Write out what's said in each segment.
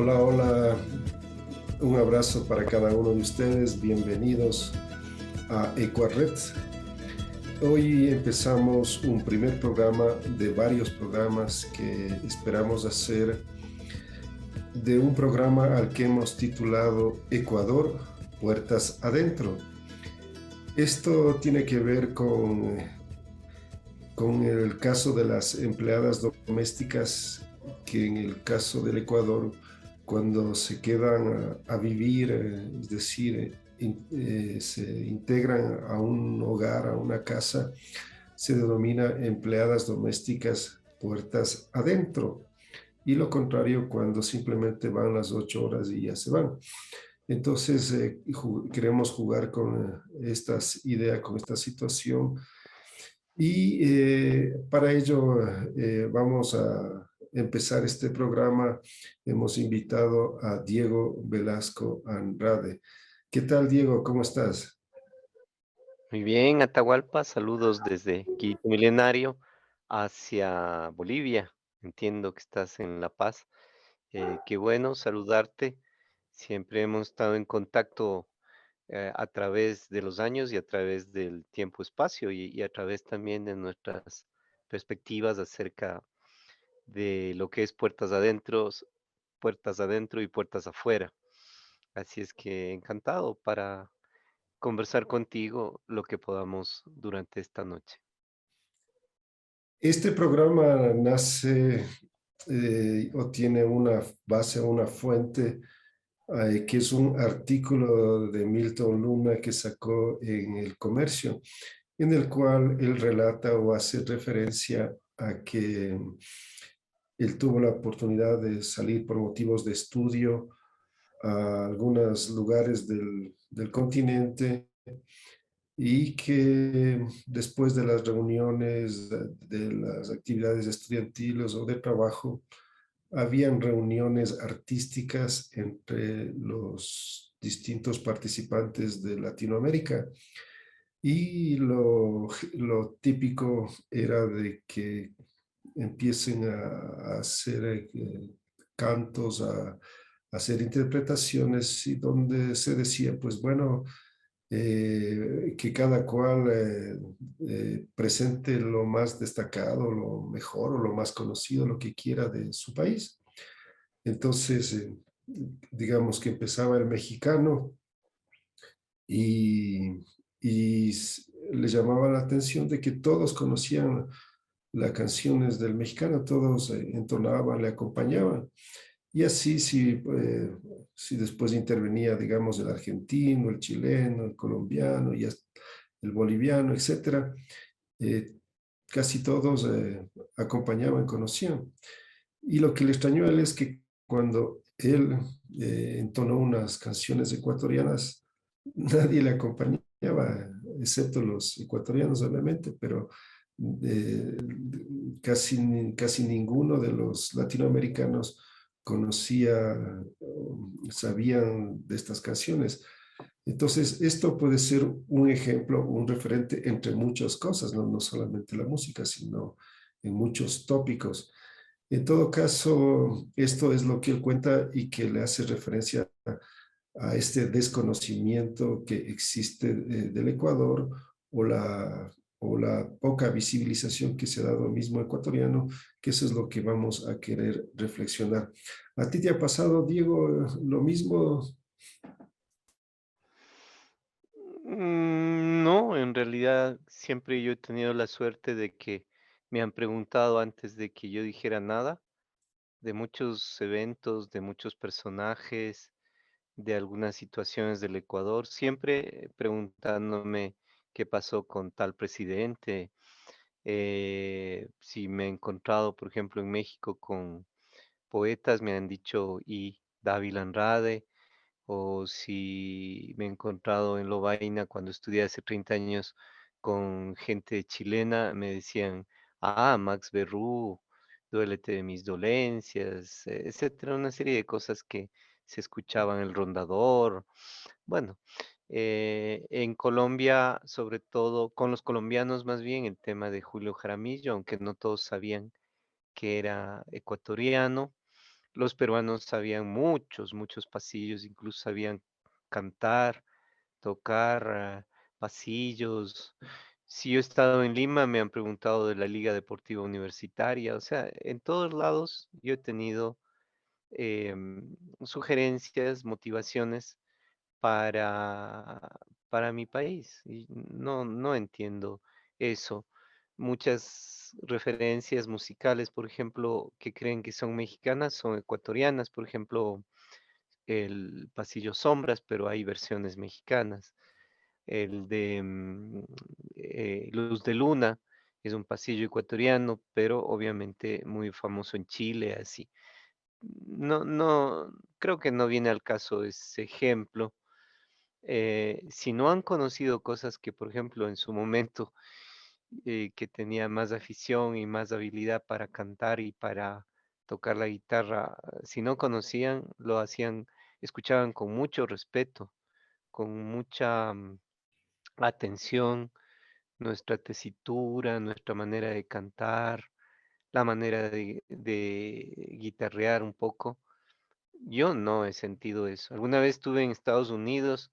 Hola, hola, un abrazo para cada uno de ustedes, bienvenidos a Ecuaret. Hoy empezamos un primer programa de varios programas que esperamos hacer, de un programa al que hemos titulado Ecuador, Puertas Adentro. Esto tiene que ver con el caso de las empleadas domésticas, que en el caso del Ecuador, cuando se quedan a vivir, es decir, se integran a un hogar, a una casa, se denomina empleadas domésticas puertas adentro. Y lo contrario cuando simplemente van las 8 horas y ya se van. Entonces, queremos jugar con estas ideas, con esta situación y para ello vamos a empezar este programa. Hemos invitado a Diego Velasco Andrade. ¿Qué tal, Diego? ¿Cómo estás? Muy bien, Atahualpa, saludos desde Quito Milenario hacia Bolivia. Entiendo que estás en La Paz. Qué bueno saludarte. Siempre hemos estado en contacto a través de los años y a través del tiempo-espacio y a través también de nuestras perspectivas acerca de lo que es puertas adentro y puertas afuera. Así es que encantado para conversar contigo lo que podamos durante esta noche. Este programa nace o tiene una base, una fuente, que es un artículo de Milton Luna que sacó en El Comercio, en el cual él relata o hace referencia a que él tuvo la oportunidad de salir por motivos de estudio a algunos lugares del continente y que después de las reuniones, de las actividades estudiantiles o de trabajo, habían reuniones artísticas entre los distintos participantes de Latinoamérica y lo típico era de que empiecen a hacer cantos, a hacer interpretaciones y donde se decía, pues bueno, que cada cual presente lo más destacado, lo mejor o lo más conocido, lo que quiera de su país. Entonces, digamos que empezaba el mexicano y, le llamaba la atención de que todos conocían las canciones del mexicano, todos entonaban, le acompañaban. Y así, si después intervenía, digamos, el argentino, el chileno, el colombiano, y el boliviano, etcétera, eh, casi todos acompañaban, conocían. Y lo que le extrañó a él es que cuando él entonó unas canciones ecuatorianas, nadie le acompañaba, excepto los ecuatorianos, obviamente, pero eh, casi ninguno de los latinoamericanos conocía, sabían de estas canciones. Entonces, esto puede ser un ejemplo, un referente entre muchas cosas, no solamente la música, sino en muchos tópicos. En todo caso, esto es lo que él cuenta y que le hace referencia a este desconocimiento que existe del Ecuador o la poca visibilización que se ha dado al mismo ecuatoriano, que eso es lo que vamos a querer reflexionar. ¿A ti te ha pasado, Diego, lo mismo? No, en realidad siempre yo he tenido la suerte de que me han preguntado antes de que yo dijera nada, de muchos eventos, de muchos personajes, de algunas situaciones del Ecuador, siempre preguntándome qué pasó con tal presidente, si me he encontrado, por ejemplo, en México con poetas, me han dicho y Dávila Andrade, o si me he encontrado en Lovaina cuando estudié hace 30 años con gente chilena, me decían, Max Berrú, duélete de mis dolencias, etcétera, una serie de cosas que se escuchaban, El Rondador. Bueno, en Colombia, sobre todo con los colombianos más bien, el tema de Julio Jaramillo, aunque no todos sabían que era ecuatoriano. los peruanos sabían muchos pasillos, incluso sabían cantar, tocar pasillos. Si yo he estado en Lima, me han preguntado de la Liga Deportiva Universitaria, o sea, en todos lados yo he tenido sugerencias, motivaciones para, para mi país. Y no entiendo eso. Muchas referencias musicales, por ejemplo, que creen que son mexicanas, son ecuatorianas. Por ejemplo, el Pasillo Sombras, pero hay versiones mexicanas. El de Luz de Luna es un pasillo ecuatoriano, pero obviamente muy famoso en Chile, así. No, creo que no viene al caso ese ejemplo. Si no han conocido cosas que, por ejemplo, en su momento, que tenía más afición y más habilidad para cantar y para tocar la guitarra, si no conocían, lo hacían, escuchaban con mucho respeto, con mucha atención, nuestra tesitura, nuestra manera de cantar, la manera de guitarrear un poco. Yo no he sentido eso. Alguna vez estuve en Estados Unidos,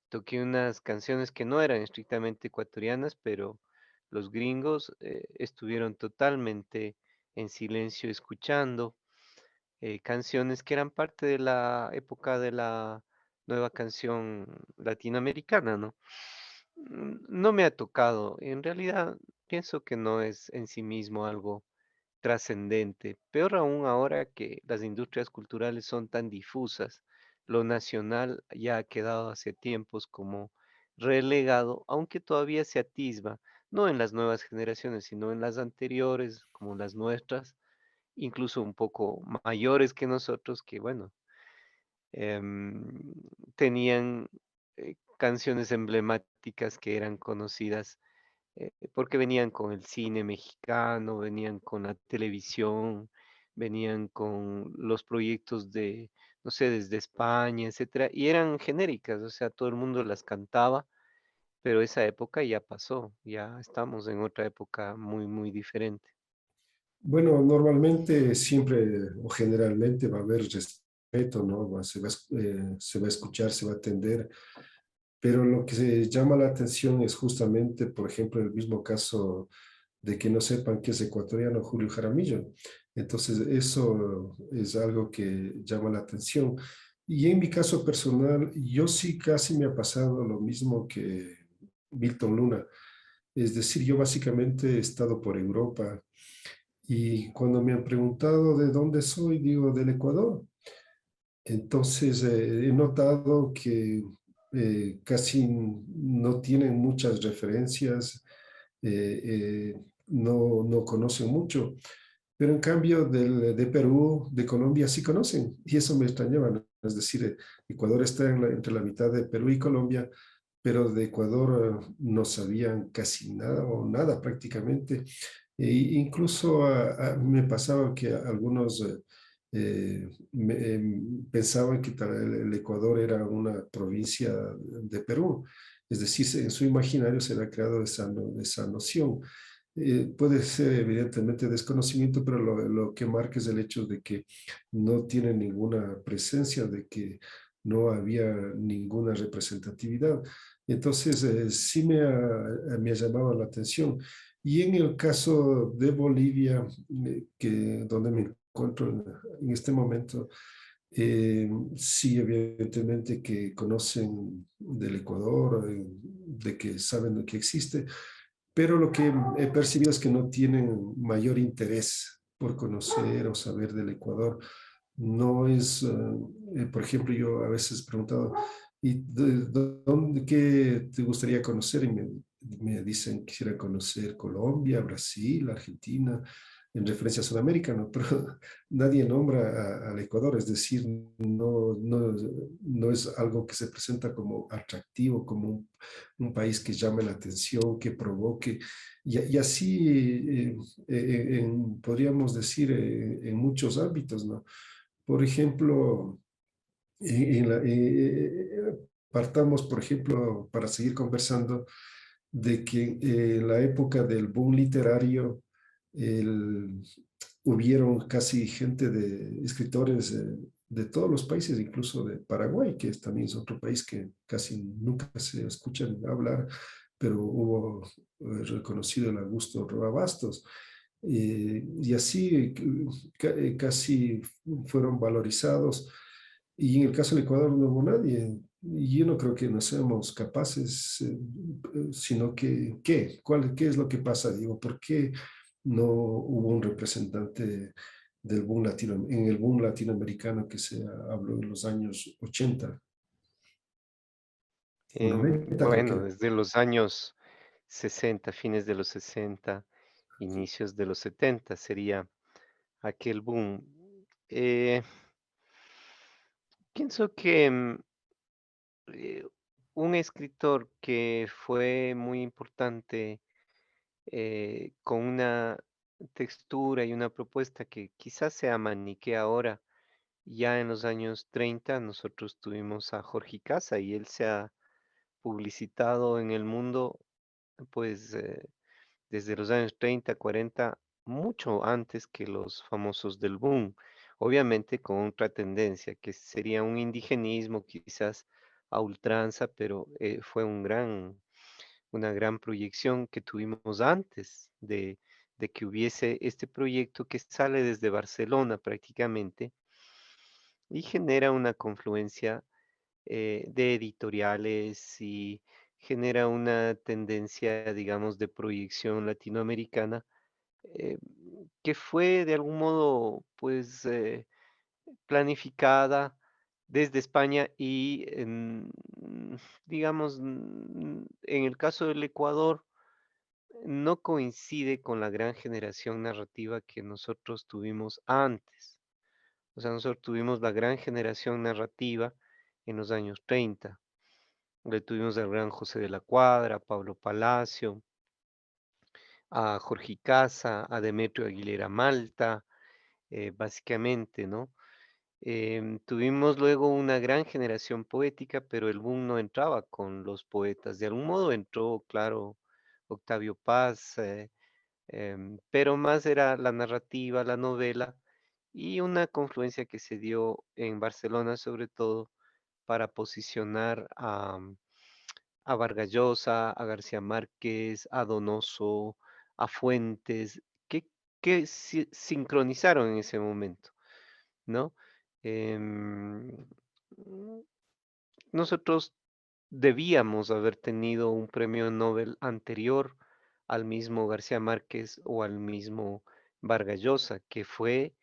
toqué unas canciones que no eran estrictamente ecuatorianas, pero los gringos estuvieron totalmente en silencio escuchando canciones que eran parte de la época de la nueva canción latinoamericana, ¿no? No me ha tocado. En realidad, pienso que no es en sí mismo algo trascendente. Peor aún ahora que las industrias culturales son tan difusas. Lo nacional ya ha quedado hace tiempos como relegado, aunque todavía se atisba, no en las nuevas generaciones, sino en las anteriores, como las nuestras, incluso un poco mayores que nosotros, que bueno, tenían canciones emblemáticas que eran conocidas porque venían con el cine mexicano, venían con la televisión, venían con los proyectos de, no sé, desde España, etcétera, y eran genéricas, o sea, todo el mundo las cantaba, pero esa época ya pasó, ya estamos en otra época muy diferente. Bueno, normalmente siempre o generalmente va a haber respeto, ¿no? Se va a escuchar, se va a atender, pero lo que se llama la atención es justamente, por ejemplo, el mismo caso de que no sepan que es ecuatoriano Julio Jaramillo. Entonces, eso es algo que llama la atención. Y en mi caso personal, yo sí casi me ha pasado lo mismo que Milton Luna. Es decir, yo básicamente he estado por Europa y cuando me han preguntado de dónde soy, digo del Ecuador. Entonces, he notado que casi no tienen muchas referencias, no conocen mucho, pero en cambio de Perú, de Colombia sí conocen, y eso me extrañaba, ¿no? Es decir, Ecuador está entre la mitad de Perú y Colombia, pero de Ecuador no sabían casi nada o nada prácticamente. Incluso me pasaba que algunos pensaban que el Ecuador era una provincia de Perú. Es decir, en su imaginario se le ha creado esa noción. Puede ser evidentemente desconocimiento, pero lo que marca es el hecho de que no tiene ninguna presencia, de que no había ninguna representatividad. Entonces, sí me ha llamado la atención. Y en el caso de Bolivia, donde me encuentro en este momento, sí, evidentemente que conocen del Ecuador, de que saben de que existe, pero lo que he percibido es que no tienen mayor interés por conocer o saber del Ecuador. No es, por ejemplo, yo a veces he preguntado, ¿y dónde, qué te gustaría conocer? Y me dicen, quisiera conocer Colombia, Brasil, Argentina, en referencia a Sudamérica, ¿no? Pero nadie nombra al Ecuador, es decir, no es algo que se presenta como atractivo, como un país que llame la atención, que provoque, y así podríamos decir en muchos ámbitos, ¿no? Por ejemplo, partamos, por ejemplo, para seguir conversando, de que en la época del boom literario, el, hubieron casi gente de escritores de todos los países, incluso de Paraguay, que también es otro país que casi nunca se escuchan hablar, pero hubo reconocido el Augusto Roa Bastos. Y así casi fueron valorizados. Y en el caso del Ecuador no hubo nadie. Y yo no creo que no seamos capaces, sino que, ¿qué? ¿Qué es lo que pasa? Digo, ¿por qué no hubo un representante del boom latino, en el boom latinoamericano que se habló en los años 80 o 90, creo Bueno, que? desde los años 60, fines de los 60, inicios de los 70 sería aquel boom. Eh, Pienso que eh, un escritor que fue muy importante, con una textura y una propuesta que quizás sea maniquea ahora, ya en los años 30 nosotros tuvimos a Jorge Casa y él se ha publicitado en el mundo, pues, desde los años 30, 40, mucho antes que los famosos del boom. Obviamente con otra tendencia, que sería un indigenismo quizás a ultranza, pero fue una gran proyección que tuvimos antes de que hubiese este proyecto que sale desde Barcelona prácticamente y genera una confluencia de editoriales y genera una tendencia, digamos, de proyección latinoamericana, eh, que fue de algún modo, pues, planificada desde España y, digamos, en el caso del Ecuador, no coincide con la gran generación narrativa que nosotros tuvimos antes. O sea, nosotros tuvimos la gran generación narrativa en los años 30. Le tuvimos al gran José de la Cuadra, a Pablo Palacio, a Jorge Casa, a Demetrio Aguilera Malta, básicamente, ¿no? Tuvimos luego una gran generación poética, pero el boom no entraba con los poetas. De algún modo entró, claro, Octavio Paz, pero más era la narrativa, la novela y una confluencia que se dio en Barcelona, sobre todo, para posicionar a Vargas Llosa, a García Márquez, a Donoso, a Fuentes, que sincronizaron en ese momento, ¿no? Em, mm, Nosotros debíamos haber tenido un premio Nobel anterior al mismo García Márquez o al mismo Vargas Llosa, que fue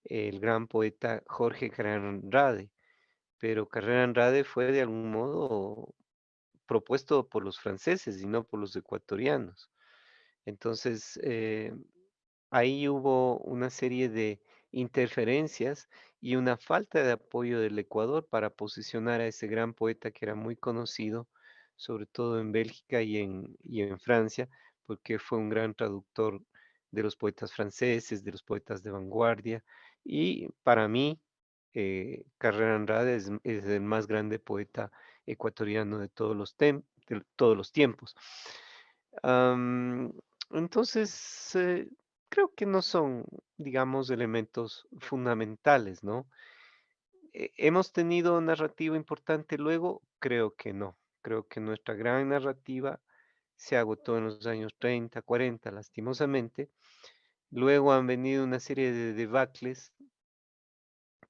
el gran poeta Jorge Carrera Andrade, pero Carrera Andrade fue de algún modo propuesto por los franceses y no por los ecuatorianos. Entonces, ahí hubo una serie de interferencias y una falta de apoyo del Ecuador para posicionar a ese gran poeta que era muy conocido, sobre todo en Bélgica y en Francia, porque fue un gran traductor de los poetas franceses, de los poetas de vanguardia. Y para mí, Carrera Andrade es el más grande poeta ecuatoriano de todos los tiempos. Am, entonces, creo que no son, digamos, elementos fundamentales, ¿no? ¿Hemos tenido narrativa importante luego? Creo que no. Creo que nuestra gran narrativa se agotó en los años 30, 40, lastimosamente. Luego han venido una serie de debacles,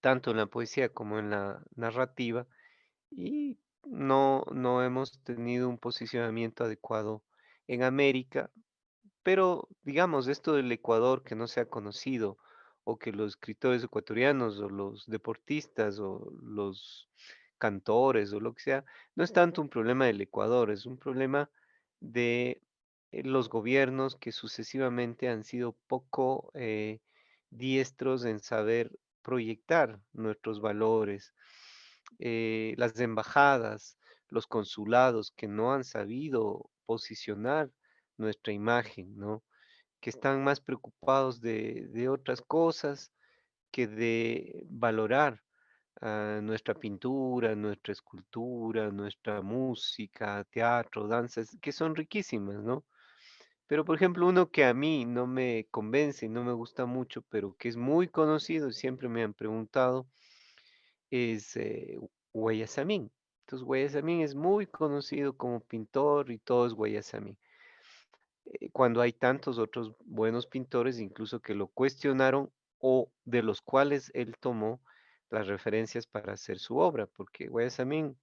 tanto en la poesía como en la narrativa, y no hemos tenido un posicionamiento adecuado en América. Pero, digamos, esto del Ecuador que no se ha conocido, o que los escritores ecuatorianos, o los deportistas, o los cantores, o lo que sea, no es tanto un problema del Ecuador, es un problema de los gobiernos que sucesivamente han sido poco diestros en saber proyectar nuestros valores, las embajadas, los consulados que no han sabido posicionar nuestra imagen, ¿no? Que están más preocupados de otras cosas que de valorar nuestra pintura, nuestra escultura, nuestra música, teatro, danzas, que son riquísimas, ¿no? Pero, por ejemplo, uno que a mí no me convence y no me gusta mucho, pero que es muy conocido y siempre me han preguntado, es Guayasamín. Entonces, Guayasamín es muy conocido como pintor y todo es Guayasamín. Cuando hay tantos otros buenos pintores, incluso que lo cuestionaron o de los cuales él tomó las referencias para hacer su obra, porque Guayasamín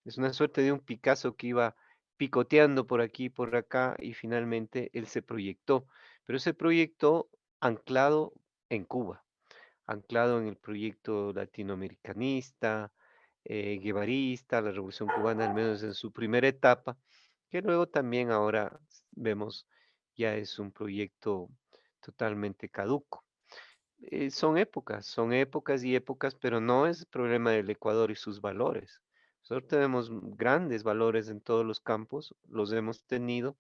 es una suerte de un Picasso que iba picoteando por aquí y por acá y finalmente él se proyectó, pero se proyectó anclado en Cuba, anclado en el proyecto latinoamericanista, guevarista, la Revolución Cubana, al menos en su primera etapa, que luego también ahora vemos ya es un proyecto totalmente caduco. Son épocas y épocas, pero no es problema del Ecuador y sus valores. Nosotros tenemos grandes valores en todos los campos, los hemos tenido,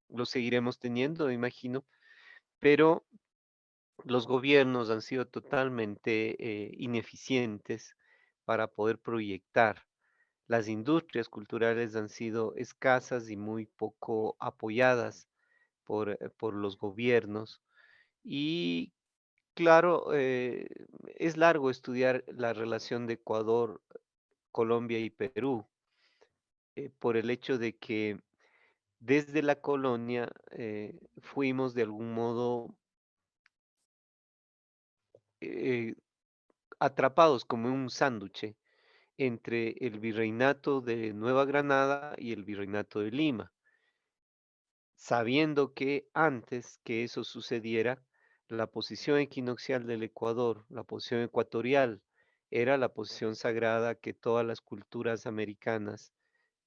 los seguiremos teniendo, imagino, pero los gobiernos han sido totalmente ineficientes para poder proyectar. Las industrias culturales han sido escasas y muy poco apoyadas por los gobiernos. Y claro, es largo estudiar la relación de Ecuador, Colombia y Perú, por el hecho de que desde la colonia fuimos de algún modo eh, atrapados como en un sánduche entre el virreinato de Nueva Granada y el virreinato de Lima, sabiendo que antes que eso sucediera, la posición equinoccial del Ecuador, la posición ecuatorial, era la posición sagrada que todas las culturas americanas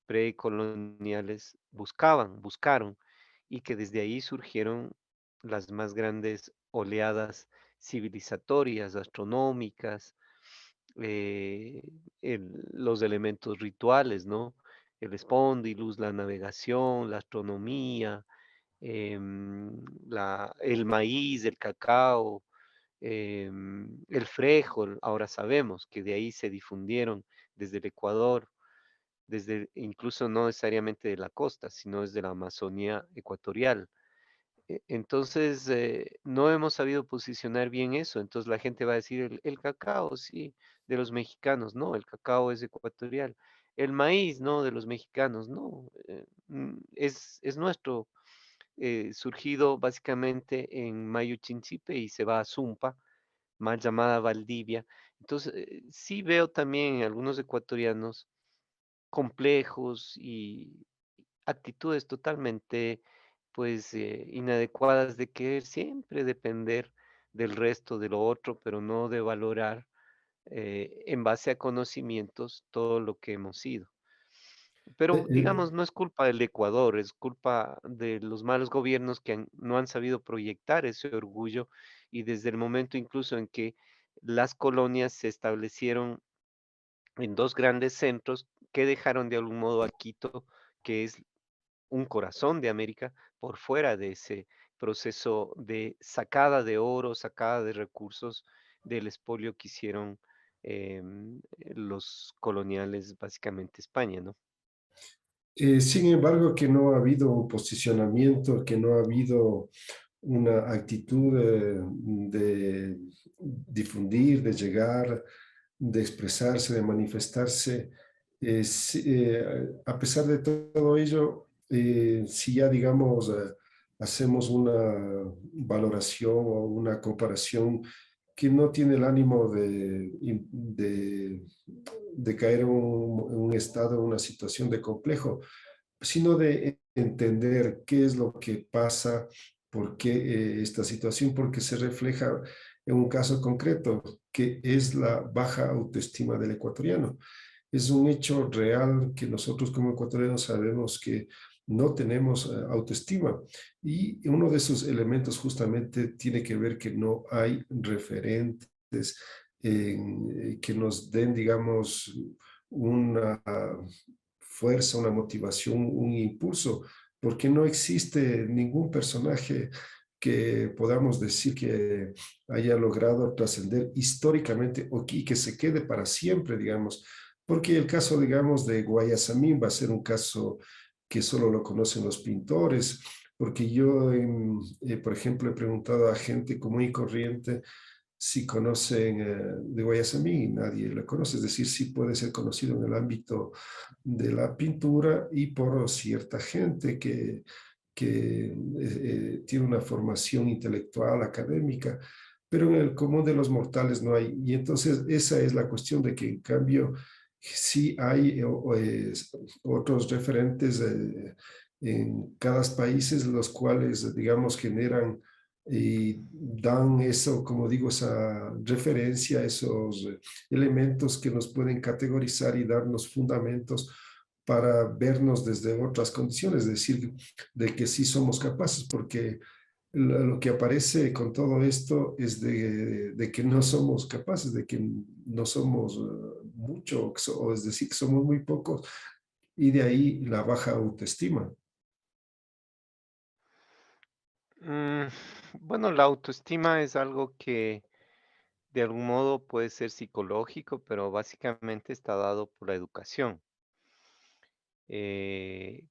precoloniales buscaron, y que desde ahí surgieron las más grandes oleadas civilizatorias, astronómicas, eh, los elementos rituales, ¿no? El espóndilus, la navegación, la astronomía, el maíz, el cacao, el frijol, ahora sabemos que de ahí se difundieron desde el Ecuador, desde incluso no necesariamente de la costa, sino desde la Amazonía ecuatorial. Entonces, no hemos sabido posicionar bien eso. Entonces la gente va a decir, el cacao, sí, de los mexicanos. No, el cacao es ecuatorial. El maíz, no, de los mexicanos. No, es nuestro, surgido básicamente en Mayo Chinchipe y se va a Zumpa, mal llamada Valdivia. Entonces, sí veo también en algunos ecuatorianos complejos y actitudes totalmente, pues, inadecuadas de querer siempre depender del resto, de lo otro, pero no de valorar, en base a conocimientos todo lo que hemos sido. Eh, Pero, eh, digamos, no es culpa del Ecuador, es culpa de los malos gobiernos que no han sabido proyectar ese orgullo y desde el momento incluso en que las colonias se establecieron en dos grandes centros que dejaron de algún modo a Quito, que es un corazón de América, por fuera de ese proceso de sacada de oro, sacada de recursos del expolio que hicieron los coloniales, básicamente España, ¿no? Sin embargo, que no ha habido un posicionamiento, que no ha habido una actitud de difundir, de llegar, de expresarse, de manifestarse. A pesar de todo ello, si ya, digamos, hacemos una valoración o una comparación que no tiene el ánimo de caer en un estado, en una situación de complejo, sino de entender qué es lo que pasa, por qué esta situación, porque se refleja en un caso concreto, que es la baja autoestima del ecuatoriano. Es un hecho real que nosotros como ecuatorianos sabemos que no tenemos autoestima y uno de esos elementos justamente tiene que ver que no hay referentes que nos den, digamos, una fuerza, una motivación, un impulso, porque no existe ningún personaje que podamos decir que haya logrado trascender históricamente o que se quede para siempre, digamos, porque el caso, digamos, de Guayasamín va a ser un caso que solo lo conocen los pintores, porque yo, por ejemplo, he preguntado a gente común y corriente si conocen de Guayasamín y nadie la conoce, es decir, sí puede ser conocido en el ámbito de la pintura y por cierta gente que tiene una formación intelectual, académica, pero en el común de los mortales no hay. Y entonces esa es la cuestión de que en cambio sí hay otros referentes en cada país, los cuales, digamos, generan y dan eso, como digo, esa referencia, esos elementos que nos pueden categorizar y darnos fundamentos para vernos desde otras condiciones, es decir, de que sí somos capaces, porque lo que aparece con todo esto es de que no somos capaces, de que no somos mucho, o es decir, que somos muy pocos, y de ahí la baja autoestima. Mm, bueno, la autoestima es algo que de algún modo puede ser psicológico, pero básicamente está dado por la educación.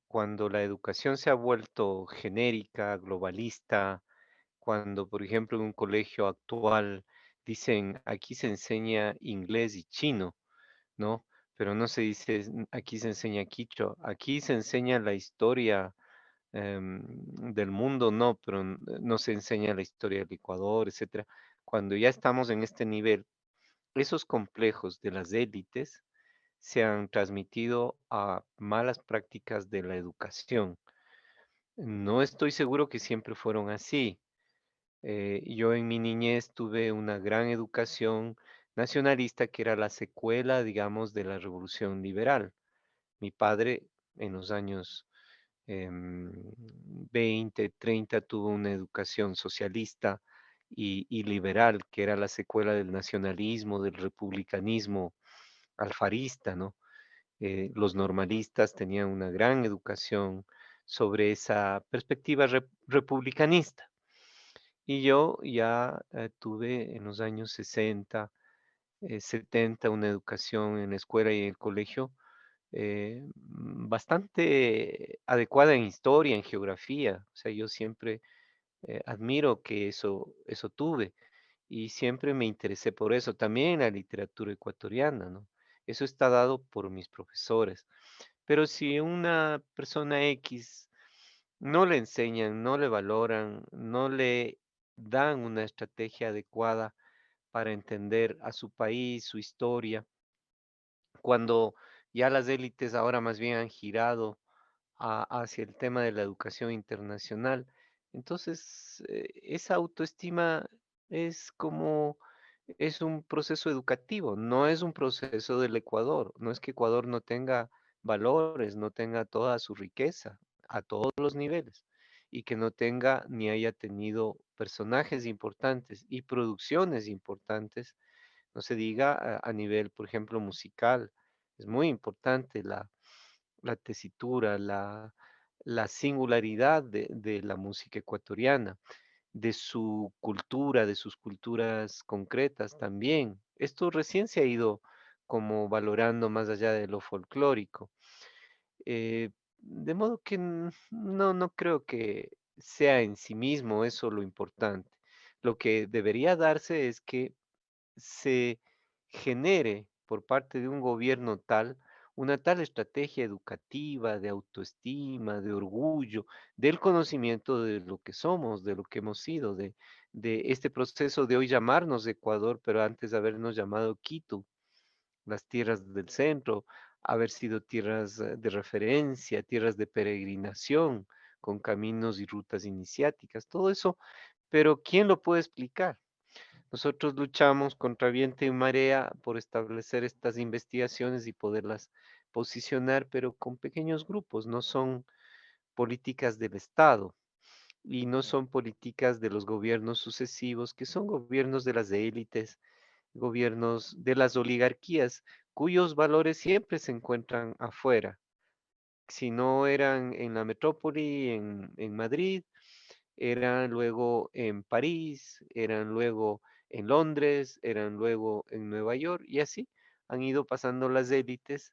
Cuando la educación se ha vuelto genérica, globalista, cuando, por ejemplo, en un colegio actual dicen aquí se enseña inglés y chino, ¿no? Pero no se dice aquí se enseña quichua, aquí se enseña la historia del mundo, no, pero no se enseña la historia del Ecuador, etcétera. Cuando ya estamos en este nivel, esos complejos de las élites se han transmitido a malas prácticas de la educación. No estoy seguro que siempre fueron así. Yo en mi niñez tuve una gran educación nacionalista que era la secuela, digamos, de la Revolución Liberal. Mi padre en los años 20, 30 tuvo una educación socialista y liberal, que era la secuela del nacionalismo, del republicanismo alfarista, ¿no? Los normalistas tenían una gran educación sobre esa perspectiva republicanista. Y yo ya tuve en los años 60, 70 una educación en la escuela y en el colegio bastante adecuada en historia, en geografía. O sea, yo siempre admiro que eso tuve y siempre me interesé por eso. También la literatura ecuatoriana, ¿no? Eso está dado por mis profesores. Pero si una persona X no le enseñan, no le valoran, no le dan una estrategia adecuada para entender a su país, su historia, cuando ya las élites ahora más bien han girado hacia el tema de la educación internacional. Entonces, esa autoestima es como, es un proceso educativo, no es un proceso del Ecuador. No es que Ecuador no tenga valores, no tenga toda su riqueza a todos los niveles y que no tenga ni haya tenido personajes importantes y producciones importantes, no se diga a nivel, por ejemplo, musical. Es muy importante la tesitura, la singularidad de la música ecuatoriana, de su cultura, de sus culturas concretas también. Esto recién se ha ido como valorando más allá de lo folclórico. De modo que no creo que sea en sí mismo eso lo importante. Lo que debería darse es que se genere por parte de un gobierno tal, una tal estrategia educativa, de autoestima, de orgullo, del conocimiento de lo que somos, de lo que hemos sido, de este proceso de hoy llamarnos Ecuador, pero antes de habernos llamado Quito, las tierras del centro, haber sido tierras de referencia, tierras de peregrinación, con caminos y rutas iniciáticas, todo eso, pero ¿quién lo puede explicar? Nosotros luchamos contra viento y marea por establecer estas investigaciones y poderlas posicionar, pero con pequeños grupos, no son políticas del Estado y no son políticas de los gobiernos sucesivos, que son gobiernos de las élites, gobiernos de las oligarquías, cuyos valores siempre se encuentran afuera. Si no eran en la metrópoli, en Madrid, eran luego en París, eran luego en Londres, eran luego en Nueva York y así han ido pasando las élites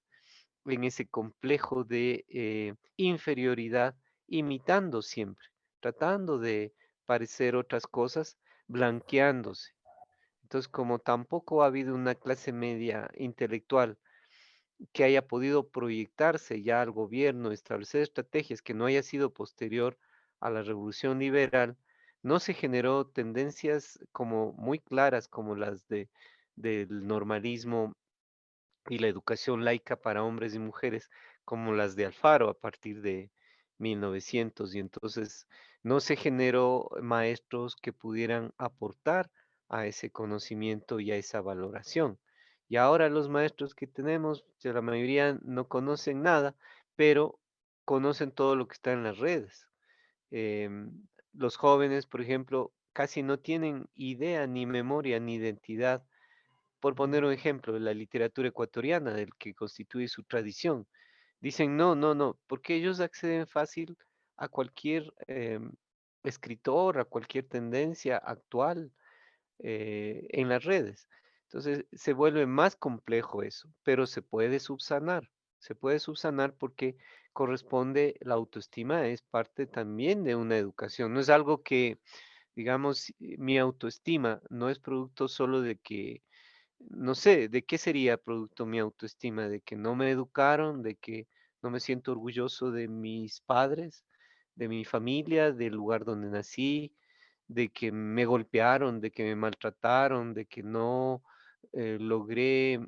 en ese complejo de inferioridad, imitando siempre. tratando de parecer otras cosas, blanqueándose. Entonces, como tampoco ha habido una clase media intelectual que haya podido proyectarse ya al gobierno, establecer estrategias que no haya sido posterior a la revolución liberal, no se generó tendencias como muy claras como las del normalismo y la educación laica para hombres y mujeres, como las de Alfaro a partir de 1900. Y entonces no se generó maestros que pudieran aportar a ese conocimiento y a esa valoración. Y ahora los maestros que tenemos, ya la mayoría no conocen nada, pero conocen todo lo que está en las redes. Los jóvenes, por ejemplo, casi no tienen idea, ni memoria, ni identidad, por poner un ejemplo, de la literatura ecuatoriana, del que constituye su tradición. Dicen: "No, no, no", porque ellos acceden fácil a cualquier, escritor, a cualquier tendencia actual, en las redes. Entonces, se vuelve más complejo eso, pero se puede subsanar. Se puede subsanar porque corresponde la autoestima, es parte también de una educación. No es algo que, digamos, mi autoestima no es producto solo de que no sé, ¿de qué sería producto mi autoestima? ¿De que no me educaron? ¿De que no me siento orgulloso de mis padres, de mi familia, del lugar donde nací, de que me golpearon, de que me maltrataron, de que no logré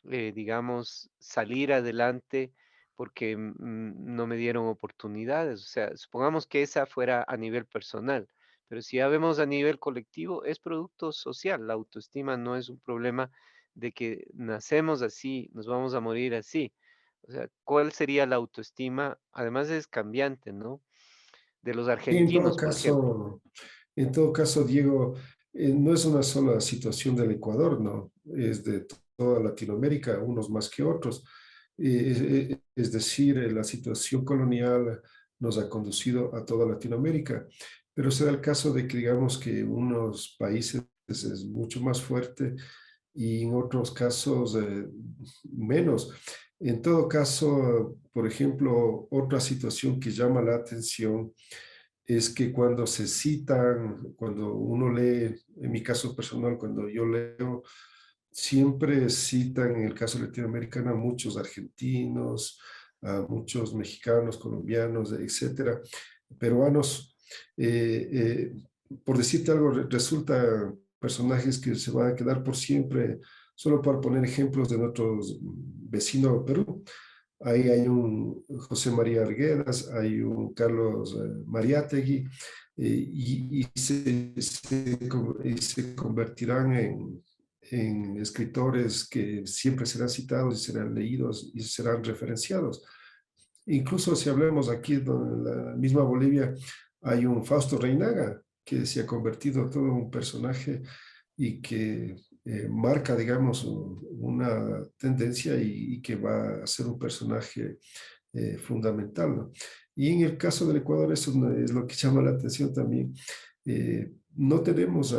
digamos, salir adelante porque no me dieron oportunidades? O sea, supongamos que esa fuera a nivel personal, pero si ya vemos a nivel colectivo, es producto social. La autoestima no es un problema de que nacemos así, nos vamos a morir así. O sea, ¿cuál sería la autoestima? Además es cambiante, ¿no? De los Y argentinos, por ejemplo. en todo caso, Diego, no es una sola situación del Ecuador, ¿no? Es de toda Latinoamérica, unos más que otros. Es decir, la situación colonial nos ha conducido a toda Latinoamérica, pero se da el caso de que digamos que unos países es mucho más fuerte y en otros casos menos. En todo caso, por ejemplo, otra situación que llama la atención es que cuando se citan, cuando uno lee, en mi caso personal, cuando yo leo, siempre citan, en el caso latinoamericano, a muchos argentinos, a muchos mexicanos, colombianos, etcétera, peruanos. eh, eh, por decirte algo, resulta personajes que se van a quedar por siempre, solo para poner ejemplos de nuestros vecinos Perú. Ahí hay un José María Arguedas, hay un Carlos Mariátegui, y se convertirán en escritores que siempre serán citados y serán leídos y serán referenciados. Incluso si hablamos aquí en la misma Bolivia, hay un Fausto Reinaga que se ha convertido todo un personaje y que marca, digamos, una tendencia y que va a ser un personaje fundamental, ¿no? Y en el caso del Ecuador, eso es lo que llama la atención también. No tenemos,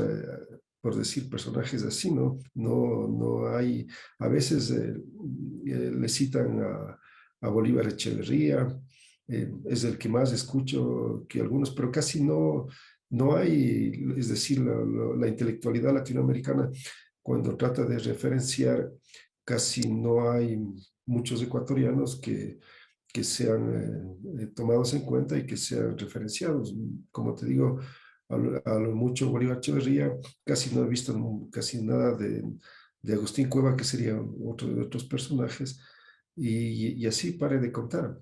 por decir, personajes así, ¿no? No hay, a veces le citan a Bolívar Echeverría, es el que más escucho que algunos, pero casi no hay, es decir, la intelectualidad latinoamericana, cuando trata de referenciar, casi no hay muchos ecuatorianos que sean tomados en cuenta y que sean referenciados. Como te digo, a lo mucho Bolívar Echeverría, casi no he visto casi nada de Agustín Cueva, que sería otro de otros personajes, y así pare de contar.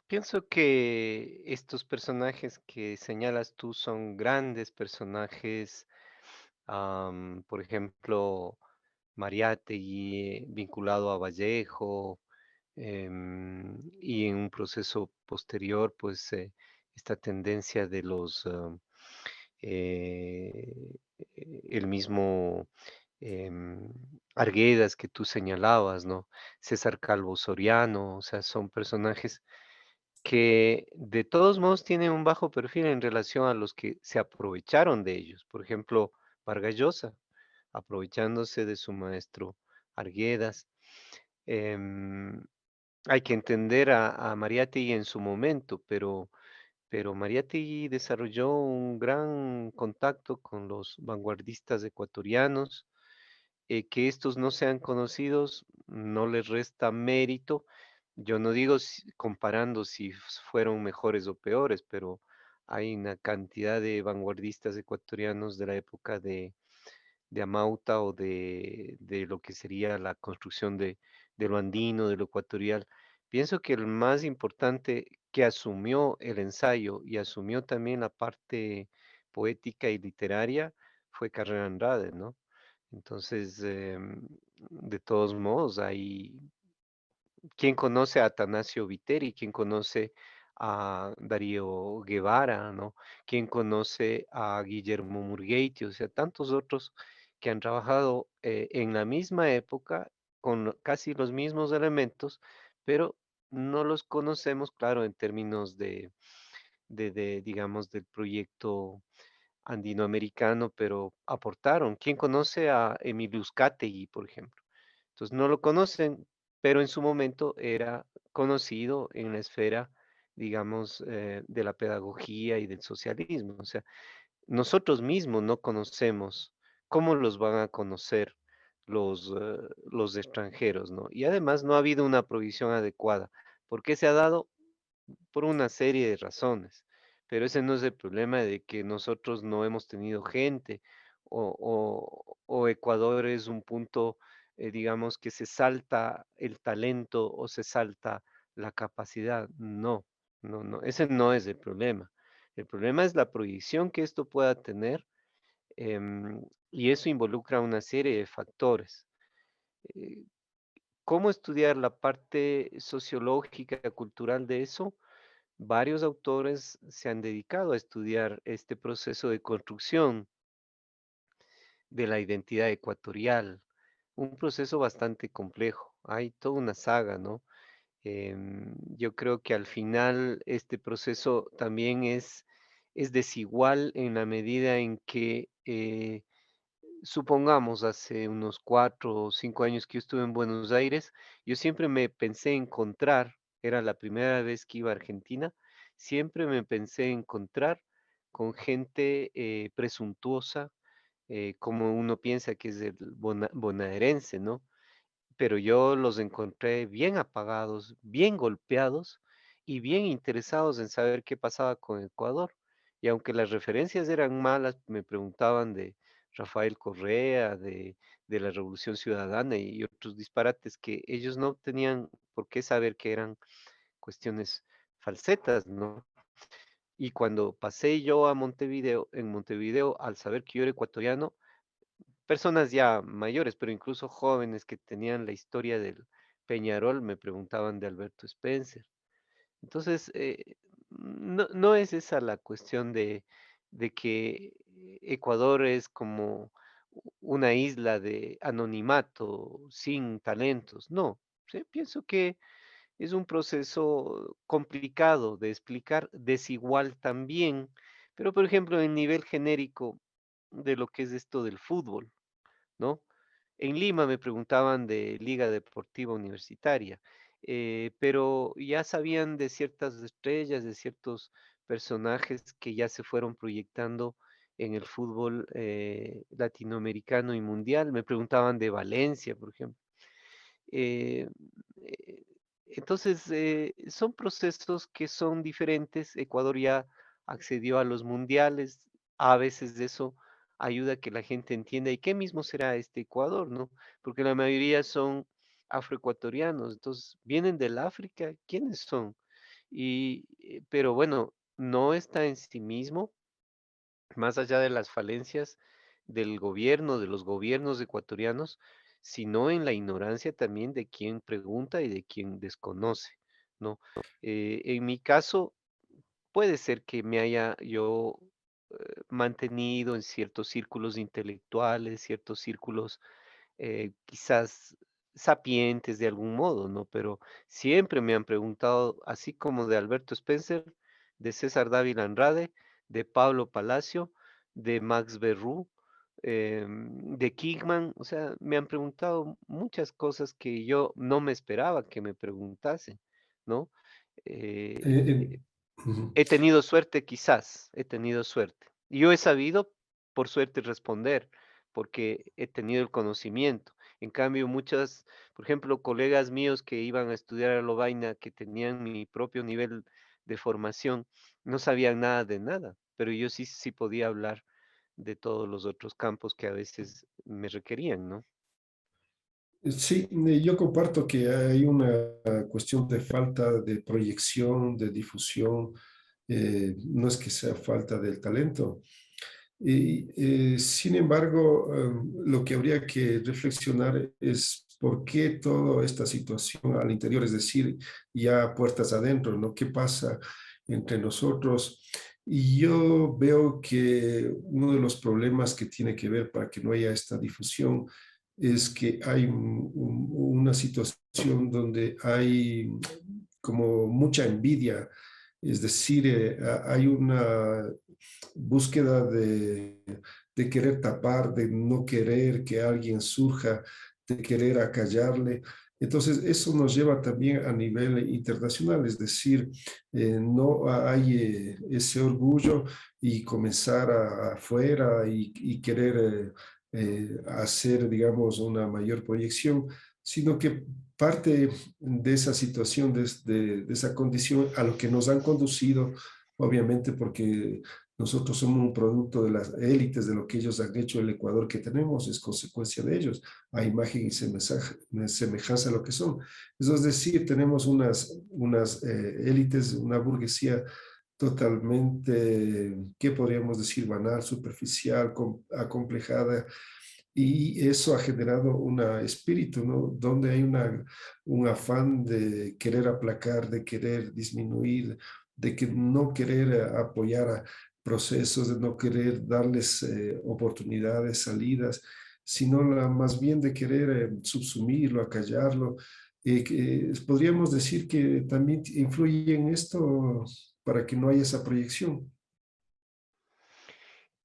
Pienso que estos personajes que señalas tú son grandes personajes, por ejemplo, Mariátegui, vinculado a Vallejo, y en un proceso posterior, pues esta tendencia de eh, el mismo em, Arguedas que tú señalabas, ¿no? César Calvo Soriano, o sea, son personajes que de todos modos tienen un bajo perfil en relación a los que se aprovecharon de ellos. Por ejemplo, Vargas Llosa, aprovechándose de su maestro Arguedas. em, hay que entender a Mariátegui en su momento, pero Mariátegui desarrolló un gran contacto con los vanguardistas ecuatorianos. Que estos no sean conocidos no les resta mérito. Yo no digo comparando si fueron mejores o peores, pero hay una cantidad de vanguardistas ecuatorianos de la época de Amauta o de lo que sería la construcción de lo andino, de lo ecuatorial. Pienso que el más importante que asumió el ensayo y asumió también la parte poética y literaria fue Carrera Andrade, ¿no? Entonces, de todos modos, hay ¿quién conoce a Atanasio Viteri? ¿Quién conoce a Darío Guevara, no? ¿Quién conoce a Guillermo Murgueiti? O sea, tantos otros que han trabajado en la misma época con casi los mismos elementos, pero no los conocemos, claro, en términos digamos, del proyecto andinoamericano, pero aportaron. ¿Quién conoce a Emilio Uzcategui, por ejemplo? Entonces no lo conocen, pero en su momento era conocido en la esfera, digamos, de la pedagogía y del socialismo. O sea, nosotros mismos no conocemos, ¿cómo los van a conocer los extranjeros, no? Y además no ha habido una provisión adecuada. ¿Por qué se ha dado? Por una serie de razones, pero ese no es el problema de que nosotros no hemos tenido gente o Ecuador es un punto, digamos, que se salta el talento o se salta la capacidad. No, no, no, ese no es el problema. El problema es la proyección que esto pueda tener, y eso involucra una serie de factores. Eh, ¿Cómo estudiar la parte sociológica, cultural de eso? Varios autores se han dedicado a estudiar este proceso de construcción de la identidad ecuatorial, un proceso bastante complejo. Hay toda una saga, ¿no? Yo creo que al final este proceso también es desigual en la medida en que supongamos, hace unos 4 o 5 años que yo estuve en Buenos Aires, yo siempre me pensé encontrar, era la primera vez que iba a Argentina, siempre me pensé encontrar con gente, presuntuosa, como uno piensa que es el bonaerense, ¿no? Pero yo los encontré bien apagados, bien golpeados y bien interesados en saber qué pasaba con Ecuador. Y aunque las referencias eran malas, me preguntaban de Rafael Correa, de la Revolución Ciudadana y otros disparates que ellos no tenían por qué saber que eran cuestiones falsetas, ¿no? Y cuando pasé yo a Montevideo, en Montevideo, al saber que yo era ecuatoriano, personas ya mayores, pero incluso jóvenes que tenían la historia del Peñarol, me preguntaban de Alberto Spencer. Entonces, no es esa la cuestión de que Ecuador es como una isla de anonimato, sin talentos. No, sí, pienso que es un proceso complicado de explicar, desigual también, pero por ejemplo, en nivel genérico de lo que es esto del fútbol. ¿No? En Lima me preguntaban de Liga Deportiva Universitaria, pero ya sabían de ciertas estrellas, de ciertos personajes que ya se fueron proyectando en el fútbol latinoamericano y mundial. Me preguntaban de Valencia, por ejemplo. Eh, eh, entonces, son procesos que son diferentes. Ecuador ya accedió a los mundiales. A veces eso ayuda a que la gente entienda, ¿y qué mismo será este Ecuador, no? Porque la mayoría son afroecuatorianos, entonces, ¿vienen del África? ¿Quiénes son? Pero bueno, no está en sí mismo, más allá de las falencias del gobierno, de los gobiernos ecuatorianos, sino en la ignorancia también de quien pregunta y de quien desconoce, ¿no? En mi caso, puede ser que me haya yo mantenido en ciertos círculos intelectuales, ciertos círculos quizás sapientes de algún modo, ¿no? Pero siempre me han preguntado, así como de Alberto Spencer, de César Dávila Andrade, de Pablo Palacio, de Max Berrú, de Kingman, o sea, me han preguntado muchas cosas que yo no me esperaba que me preguntasen, ¿no? Eh, Eh, eh, ujú. He tenido suerte, quizás, he tenido suerte. Y yo he sabido, por suerte, responder, porque he tenido el conocimiento. En cambio, muchas, por ejemplo, colegas míos que iban a estudiar a Lovaina, que tenían mi propio nivel de formación, no sabían nada de nada, pero yo sí podía hablar de todos los otros campos que a veces me requerían, ¿no? Sí, yo comparto que hay una cuestión de falta de proyección, de difusión. No es que sea falta del talento. Sin embargo, lo que habría que reflexionar es por qué toda esta situación al interior, es decir, ya puertas adentro, ¿no? ¿Qué pasa entre nosotros? Y yo veo que uno de los problemas que tiene que ver para que no haya esta difusión es que hay una situación donde hay como mucha envidia, es decir, hay una búsqueda de querer tapar, de no querer que alguien surja, de querer acallarle. Entonces, eso nos lleva también a nivel internacional, es decir, no hay ese orgullo y comenzar afuera y querer hacer, digamos, una mayor proyección, sino que parte de esa situación, de esa condición a lo que nos han conducido, obviamente porque nosotros somos un producto de las élites, de lo que ellos han hecho, el Ecuador que tenemos es consecuencia de ellos, a imagen y semejanza a lo que son. Eso es decir, tenemos unas élites, una burguesía totalmente, ¿qué podríamos decir? Banal, superficial, acomplejada, y eso ha generado un espíritu, ¿no? Donde hay un afán de querer aplacar, de querer disminuir, de que no querer apoyar a procesos, de no querer darles oportunidades, salidas, sino más bien de querer subsumirlo, acallarlo. Podríamos decir que también influye en esto para que no haya esa proyección.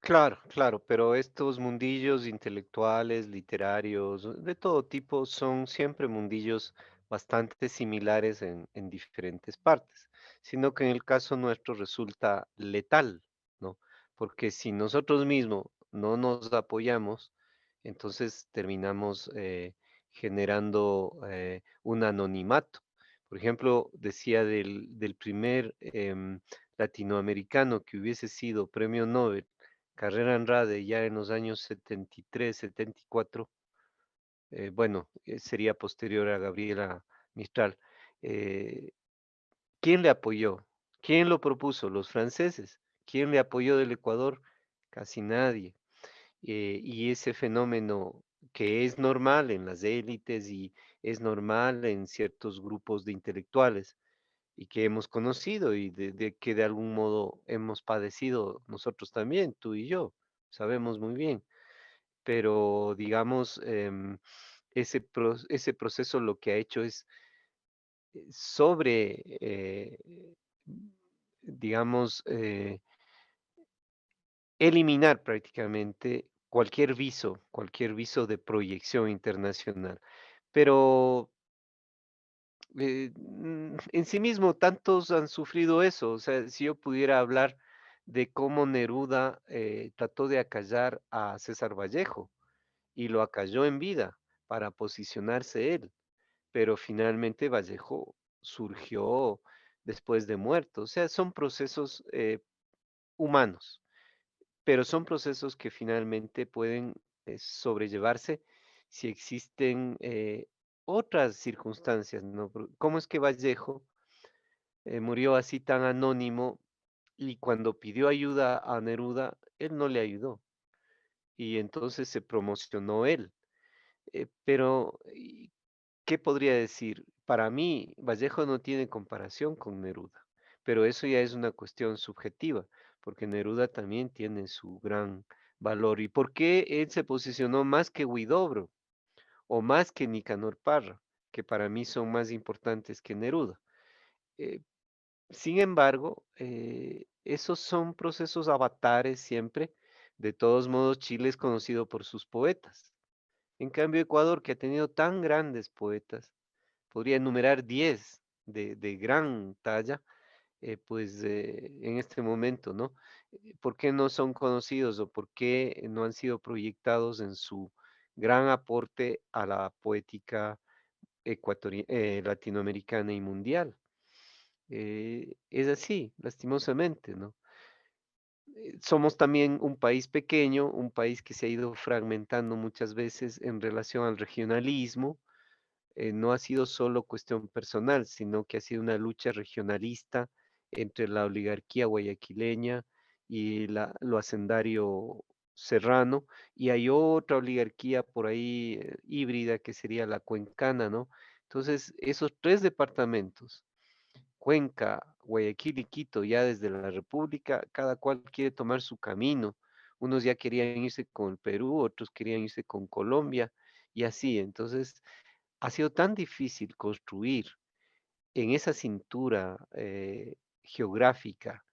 Claro, claro, pero estos mundillos intelectuales, literarios, de todo tipo, son siempre mundillos bastante similares en diferentes partes, sino que en el caso nuestro resulta letal, ¿no? Porque si nosotros mismos no nos apoyamos, entonces terminamos generando un anonimato. Por ejemplo, decía del primer latinoamericano que hubiese sido premio Nobel, Carrera Andrade, ya en los años 73, 74, bueno, sería posterior a Gabriela Mistral. eh, ¿Quién le apoyó? ¿Quién lo propuso? Los franceses. ¿Quién le apoyó del Ecuador? Casi nadie. Y ese fenómeno que es normal en las élites y es normal en ciertos grupos de intelectuales y que hemos conocido y de que de algún modo hemos padecido nosotros también, tú y yo, sabemos muy bien. Pero digamos, ese proceso lo que ha hecho es sobre, digamos, eliminar prácticamente cualquier viso de proyección internacional. Pero en sí mismo tantos han sufrido eso. O sea, si yo pudiera hablar de cómo Neruda trató de acallar a César Vallejo y lo acalló en vida para posicionarse él, pero finalmente Vallejo surgió después de muerto. O sea, son procesos humanos, pero son procesos que finalmente pueden sobrellevarse si existen otras circunstancias, ¿no? ¿Cómo es que Vallejo murió así tan anónimo y cuando pidió ayuda a Neruda, él no le ayudó y entonces se promocionó él? Pero, ¿qué podría decir? Para mí, Vallejo no tiene comparación con Neruda, pero eso ya es una cuestión subjetiva, porque Neruda también tiene su gran valor. ¿Y por qué él se posicionó más que Huidobro o más que Nicanor Parra, que para mí son más importantes que Neruda? Eh, Sin embargo, esos son procesos avatares siempre, De todos modos, Chile es conocido por sus poetas. En cambio, Ecuador, que ha tenido tan grandes poetas, podría enumerar 10 de gran talla, pues en este momento, ¿no? ¿Por qué no son conocidos o por qué no han sido proyectados en su gran aporte a la poética latinoamericana y mundial? Es así, lastimosamente, ¿no? Somos también un país pequeño, un país que se ha ido fragmentando muchas veces en relación al regionalismo. No ha sido solo cuestión personal, sino que ha sido una lucha regionalista entre la oligarquía guayaquileña y lo hacendario serrano, y hay otra oligarquía por ahí híbrida que sería la cuencana, ¿no? Entonces, esos 3 departamentos, Cuenca, Guayaquil y Quito, ya desde la República, cada cual quiere tomar su camino. Unos ya querían irse con Perú, otros querían irse con Colombia, y así. Entonces, ha sido tan difícil construir en esa cintura geográfica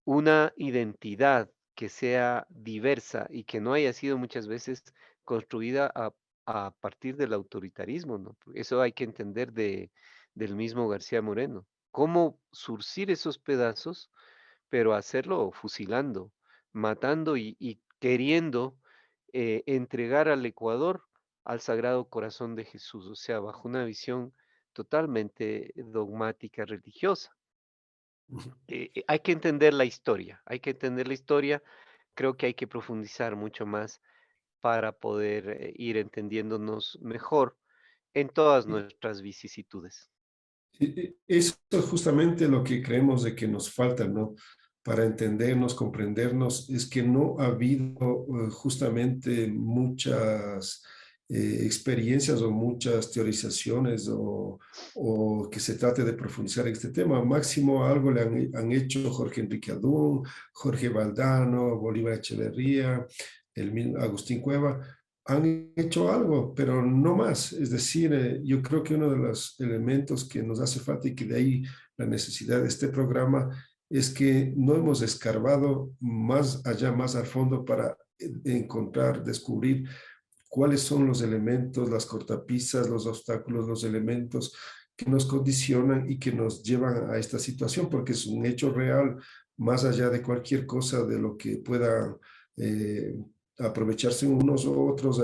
una identidad que sea diversa y que no haya sido muchas veces construida a partir del autoritarismo, ¿no? Eso hay que entender del mismo García Moreno. Cómo surcir esos pedazos, pero hacerlo fusilando, matando y queriendo entregar al Ecuador al Sagrado Corazón de Jesús, o sea, bajo una visión totalmente dogmática religiosa. Hay que entender la historia, hay que entender la historia, creo que hay que profundizar mucho más para poder ir entendiéndonos mejor en todas nuestras vicisitudes. Eso es justamente lo que creemos de que nos falta, ¿no? Para entendernos, comprendernos, es que no ha habido justamente muchas experiencias o muchas teorizaciones o que se trate de profundizar en este tema. Máximo algo han hecho Jorge Enrique Adún, Jorge Valdano, Bolívar Echeverría, el mismo Agustín Cueva, han hecho algo, pero no más. Es decir, yo creo que uno de los elementos que nos hace falta y que de ahí la necesidad de este programa es que no hemos escarbado más allá, más al fondo para encontrar, descubrir cuáles son los elementos, las cortapisas, los obstáculos, los elementos que nos condicionan y que nos llevan a esta situación, porque es un hecho real, más allá de cualquier cosa de lo que pueda eh, aprovecharse unos u otros.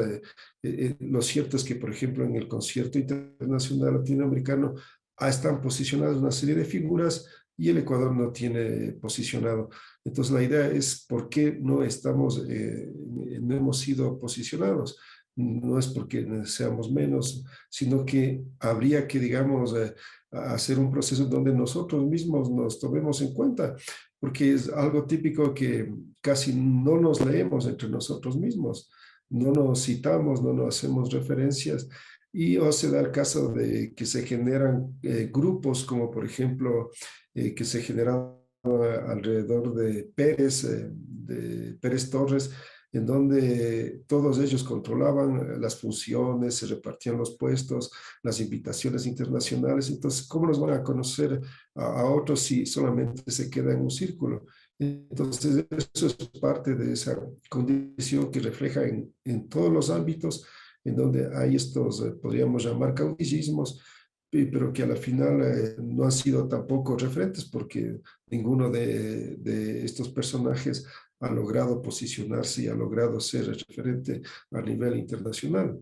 Lo cierto es que, por ejemplo, en el concierto internacional latinoamericano están posicionadas una serie de figuras y el Ecuador no tiene posicionado. Entonces, la idea es por qué no estamos, no hemos sido posicionados. No es porque seamos menos, sino que habría que, digamos, hacer un proceso donde nosotros mismos nos tomemos en cuenta, porque es algo típico que casi no nos leemos entre nosotros mismos, no nos citamos, no nos hacemos referencias, y o se da el caso de que se generan grupos como por ejemplo que se generan alrededor de Pérez Torres, en donde todos ellos controlaban las funciones, se repartían los puestos, las invitaciones internacionales. Entonces, ¿cómo nos van a conocer a otros si solamente se queda en un círculo? Entonces, eso es parte de esa condición que refleja en todos los ámbitos en donde hay estos, podríamos llamar caudillismos, pero que a la final no han sido tampoco referentes porque ninguno de estos personajes ha logrado posicionarse y ha logrado ser referente a nivel internacional.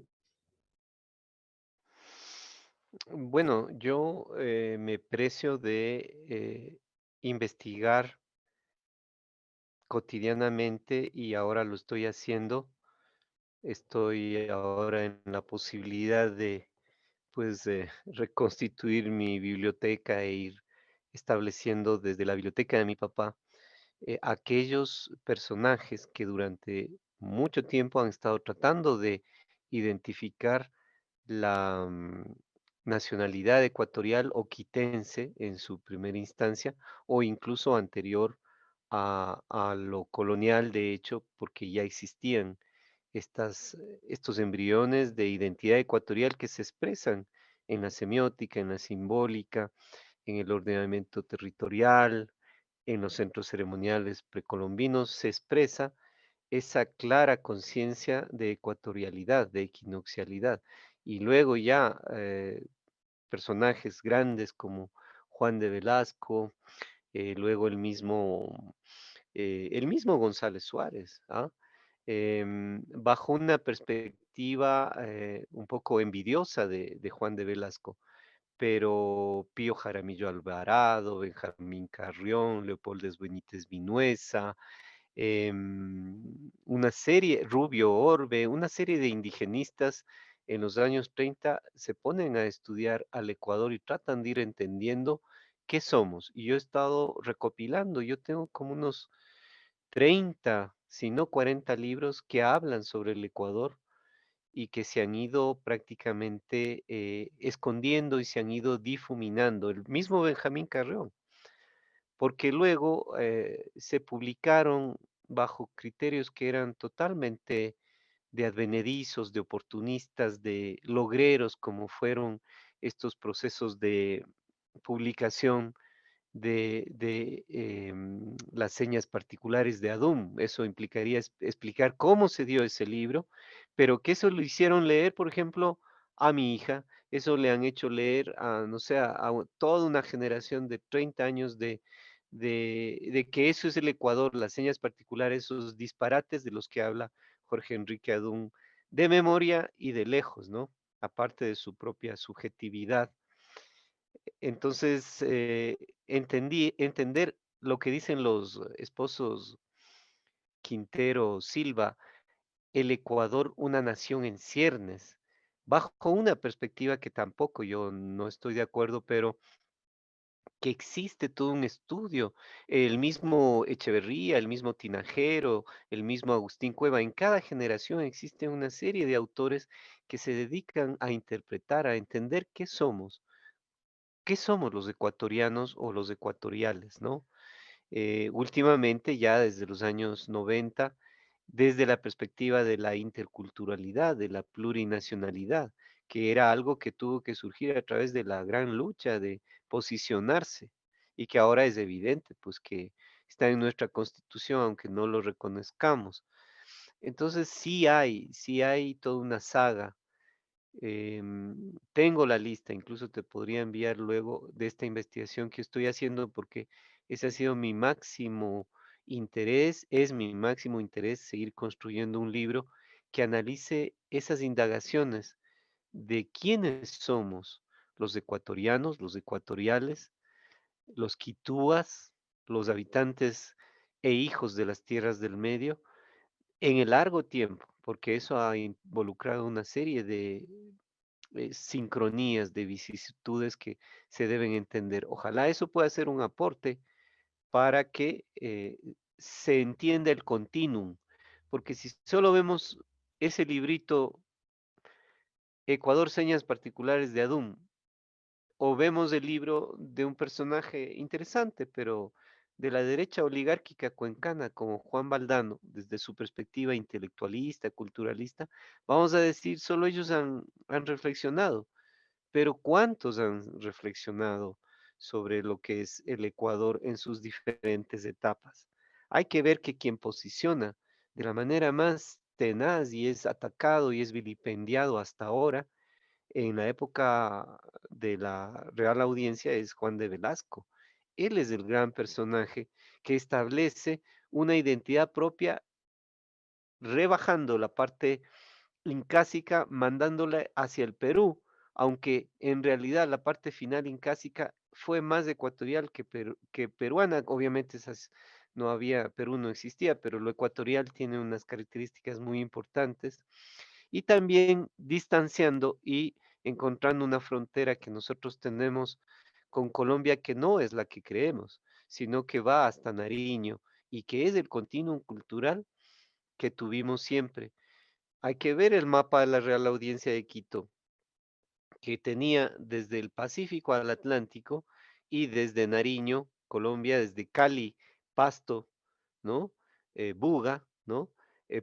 Bueno, yo me precio de investigar cotidianamente y ahora lo estoy haciendo. Estoy ahora en la posibilidad de, pues, reconstituir mi biblioteca e ir estableciendo desde la biblioteca de mi papá aquellos personajes que durante mucho tiempo han estado tratando de identificar la nacionalidad ecuatorial o quitense en su primera instancia o incluso anterior a lo colonial, de hecho, porque ya existían estos embriones de identidad ecuatorial que se expresan en la semiótica, en la simbólica, en el ordenamiento territorial, en los centros ceremoniales precolombinos, se expresa esa clara conciencia de ecuatorialidad, de equinoccialidad. Y luego ya personajes grandes como Juan de Velasco, luego el mismo González Suárez, ¿ah? Bajo una perspectiva un poco envidiosa de Juan de Velasco, pero Pío Jaramillo Alvarado, Benjamín Carrión, Leopoldo Benítez Vinuesa, una serie, Rubio Orbe, una serie de indigenistas en los años 30 se ponen a estudiar al Ecuador y tratan de ir entendiendo qué somos. Y yo he estado recopilando, yo tengo como unos 30, si no 40 libros que hablan sobre el Ecuador y que se han ido prácticamente escondiendo y se han ido difuminando. El mismo Benjamín Carrión, porque luego se publicaron bajo criterios que eran totalmente de advenedizos, de oportunistas, de logreros, como fueron estos procesos de publicación de las señas particulares de Adum. Eso implicaría explicar cómo se dio ese libro, pero que eso lo hicieron leer, por ejemplo, a mi hija, eso le han hecho leer a, no sé, toda una generación de 30 años de que eso es el Ecuador, las señas particulares, esos disparates de los que habla Jorge Enrique Adum, de memoria y de lejos, ¿no? Aparte de su propia subjetividad. Entonces, entender lo que dicen los esposos Quintero Silva, el Ecuador, una nación en ciernes, bajo una perspectiva que tampoco yo no estoy de acuerdo, pero que existe todo un estudio. El mismo Echeverría, el mismo Tinajero, el mismo Agustín Cueva, en cada generación existe una serie de autores que se dedican a interpretar, a entender qué somos los ecuatorianos o los ecuatoriales, ¿no? Últimamente, ya desde los años 90, desde la perspectiva de la interculturalidad, de la plurinacionalidad, que era algo que tuvo que surgir a través de la gran lucha de posicionarse y que ahora es evidente, pues que está en nuestra constitución, aunque no lo reconozcamos. Entonces sí hay toda una saga. Tengo la lista, incluso te podría enviar luego de esta investigación que estoy haciendo porque ese ha sido mi máximo interés, es mi máximo interés seguir construyendo un libro que analice esas indagaciones de quiénes somos los ecuatorianos, los ecuatoriales, los quitúas, los habitantes e hijos de las tierras del medio en el largo tiempo, porque eso ha involucrado una serie de sincronías, de vicisitudes que se deben entender. Ojalá eso pueda ser un aporte para que se entienda el continuum, porque si solo vemos ese librito, Ecuador, señas particulares de Adum, o vemos el libro de un personaje interesante, pero de la derecha oligárquica cuencana, como Juan Valdano, desde su perspectiva intelectualista, culturalista, vamos a decir, solo ellos han reflexionado. Pero ¿cuántos han reflexionado sobre lo que es el Ecuador en sus diferentes etapas? Hay que ver que quien posiciona de la manera más tenaz y es atacado y es vilipendiado hasta ahora, en la época de la Real Audiencia, es Juan de Velasco. Él es el gran personaje que establece una identidad propia, rebajando la parte incásica, mandándola hacia el Perú, aunque en realidad la parte final incásica fue más ecuatorial que peruana. Obviamente no había, Perú no existía, pero lo ecuatorial tiene unas características muy importantes. Y también distanciando y encontrando una frontera que nosotros tenemos con Colombia que no es la que creemos, sino que va hasta Nariño y que es el continuum cultural que tuvimos siempre. Hay que ver el mapa de la Real Audiencia de Quito, que tenía desde el Pacífico al Atlántico y desde Nariño, Colombia, desde Cali, Pasto, ¿no? Buga, ¿no?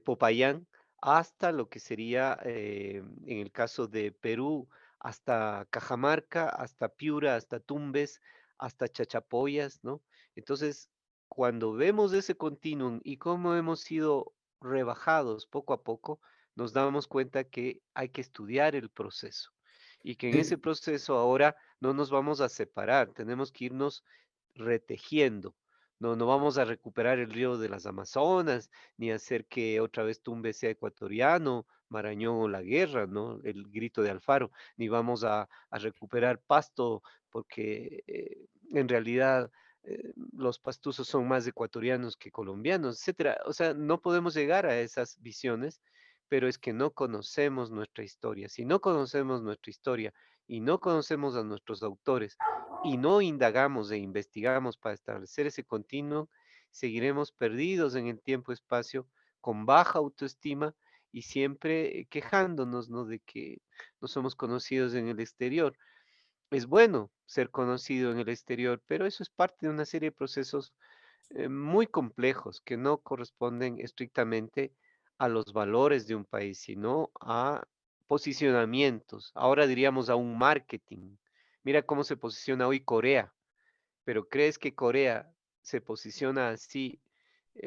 Popayán, hasta lo que sería, en el caso de Perú, hasta Cajamarca, hasta Piura, hasta Tumbes, hasta Chachapoyas, ¿no? Entonces, cuando vemos ese continuum y cómo hemos ido rebajados poco a poco, nos damos cuenta que hay que estudiar el proceso y que en ese Eh, proceso ahora no nos vamos a separar, tenemos que irnos retejiendo. No vamos a recuperar el río de las Amazonas, ni hacer que otra vez Tumbe sea ecuatoriano, Marañón o la guerra, ¿no? El grito de Alfaro, ni vamos a recuperar Pasto, porque en realidad los pastusos son más ecuatorianos que colombianos, etcétera. O sea, no podemos llegar a esas visiones, pero es que no conocemos nuestra historia. Si no conocemos nuestra historia y no conocemos a nuestros autores y no indagamos e investigamos para establecer ese continuo, seguiremos perdidos en el tiempo-espacio, con baja autoestima y siempre quejándonos, ¿no? De que no somos conocidos en el exterior. Es bueno ser conocido en el exterior, pero eso es parte de una serie de procesos muy complejos que no corresponden estrictamente a los valores de un país, sino a posicionamientos. Ahora diríamos a un marketing. Mira cómo se posiciona hoy Corea, pero ¿crees que Corea se posiciona así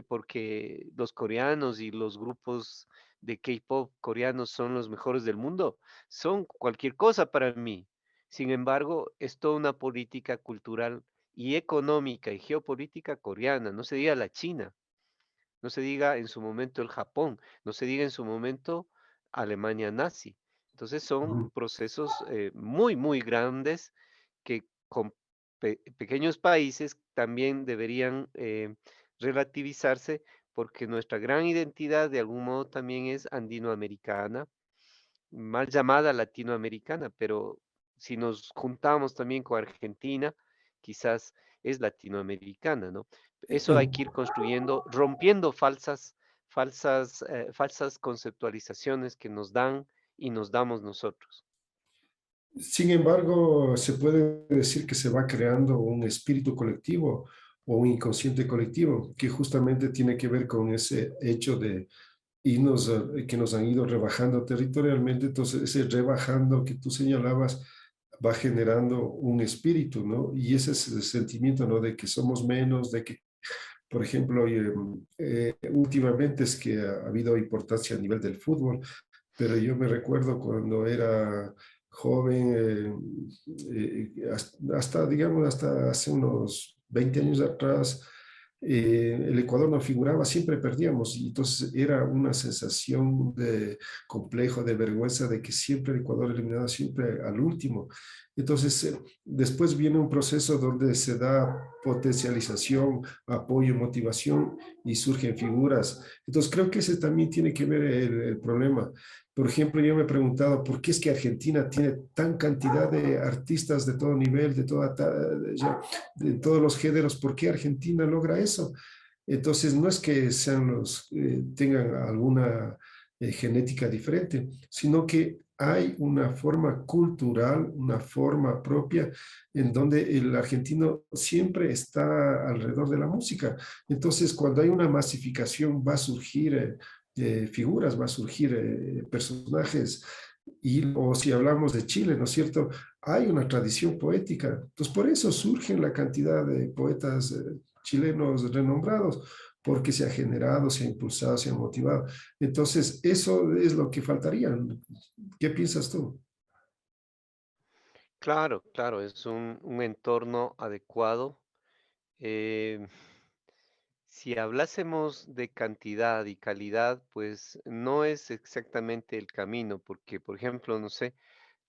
porque los coreanos y los grupos de K-pop coreanos son los mejores del mundo? Son cualquier cosa para mí. Sin embargo, es toda una política cultural y económica y geopolítica coreana, no se diga la China, no se diga en su momento el Japón, no se diga en su momento Alemania nazi. Entonces son ujú. procesos muy, muy grandes que con pequeños países también deberían relativizarse porque nuestra gran identidad de algún modo también es andinoamericana, mal llamada latinoamericana, pero si nos juntamos también con Argentina, quizás es latinoamericana, ¿no? Eso hay En- que ir construyendo, rompiendo falsas conceptualizaciones que nos dan y nos damos nosotros. Sin embargo, se puede decir que se va creando un espíritu colectivo o un inconsciente colectivo que justamente tiene que ver con ese hecho de irnos, que nos han ido rebajando territorialmente. Entonces, ese rebajando que tú señalabas va generando un espíritu, ¿no? Y ese es el sentimiento, ¿no? De que somos menos, de que, por ejemplo, últimamente es que ha habido importancia a nivel del fútbol, pero yo me recuerdo cuando era joven, hasta, digamos, hasta hace unos 20 años atrás, el Ecuador no figuraba, siempre perdíamos, y entonces era una sensación de complejo, de vergüenza, de que siempre el Ecuador eliminaba siempre al último. Entonces, después viene un proceso donde se da potencialización, apoyo, motivación y surgen figuras. Entonces, creo que ese también tiene que ver el problema. Por ejemplo, yo me he preguntado por qué es que Argentina tiene tan cantidad de artistas de todo nivel, de todos los géneros, ¿por qué Argentina logra eso? Entonces, no es que tengan alguna genética diferente, sino que hay una forma cultural, una forma propia en donde el argentino siempre está alrededor de la música. Entonces, cuando hay una masificación, va a surgir figuras, va a surgir personajes. O si hablamos de Chile, ¿no es cierto? Hay una tradición poética. Entonces, por eso surgen la cantidad de poetas chilenos renombrados, porque se ha generado, se ha impulsado, se ha motivado. Entonces, eso es lo que faltaría. ¿Qué piensas tú? Claro, claro, es un entorno adecuado. Eh, si hablásemos de cantidad y calidad, pues no es exactamente el camino, porque, por ejemplo, no sé,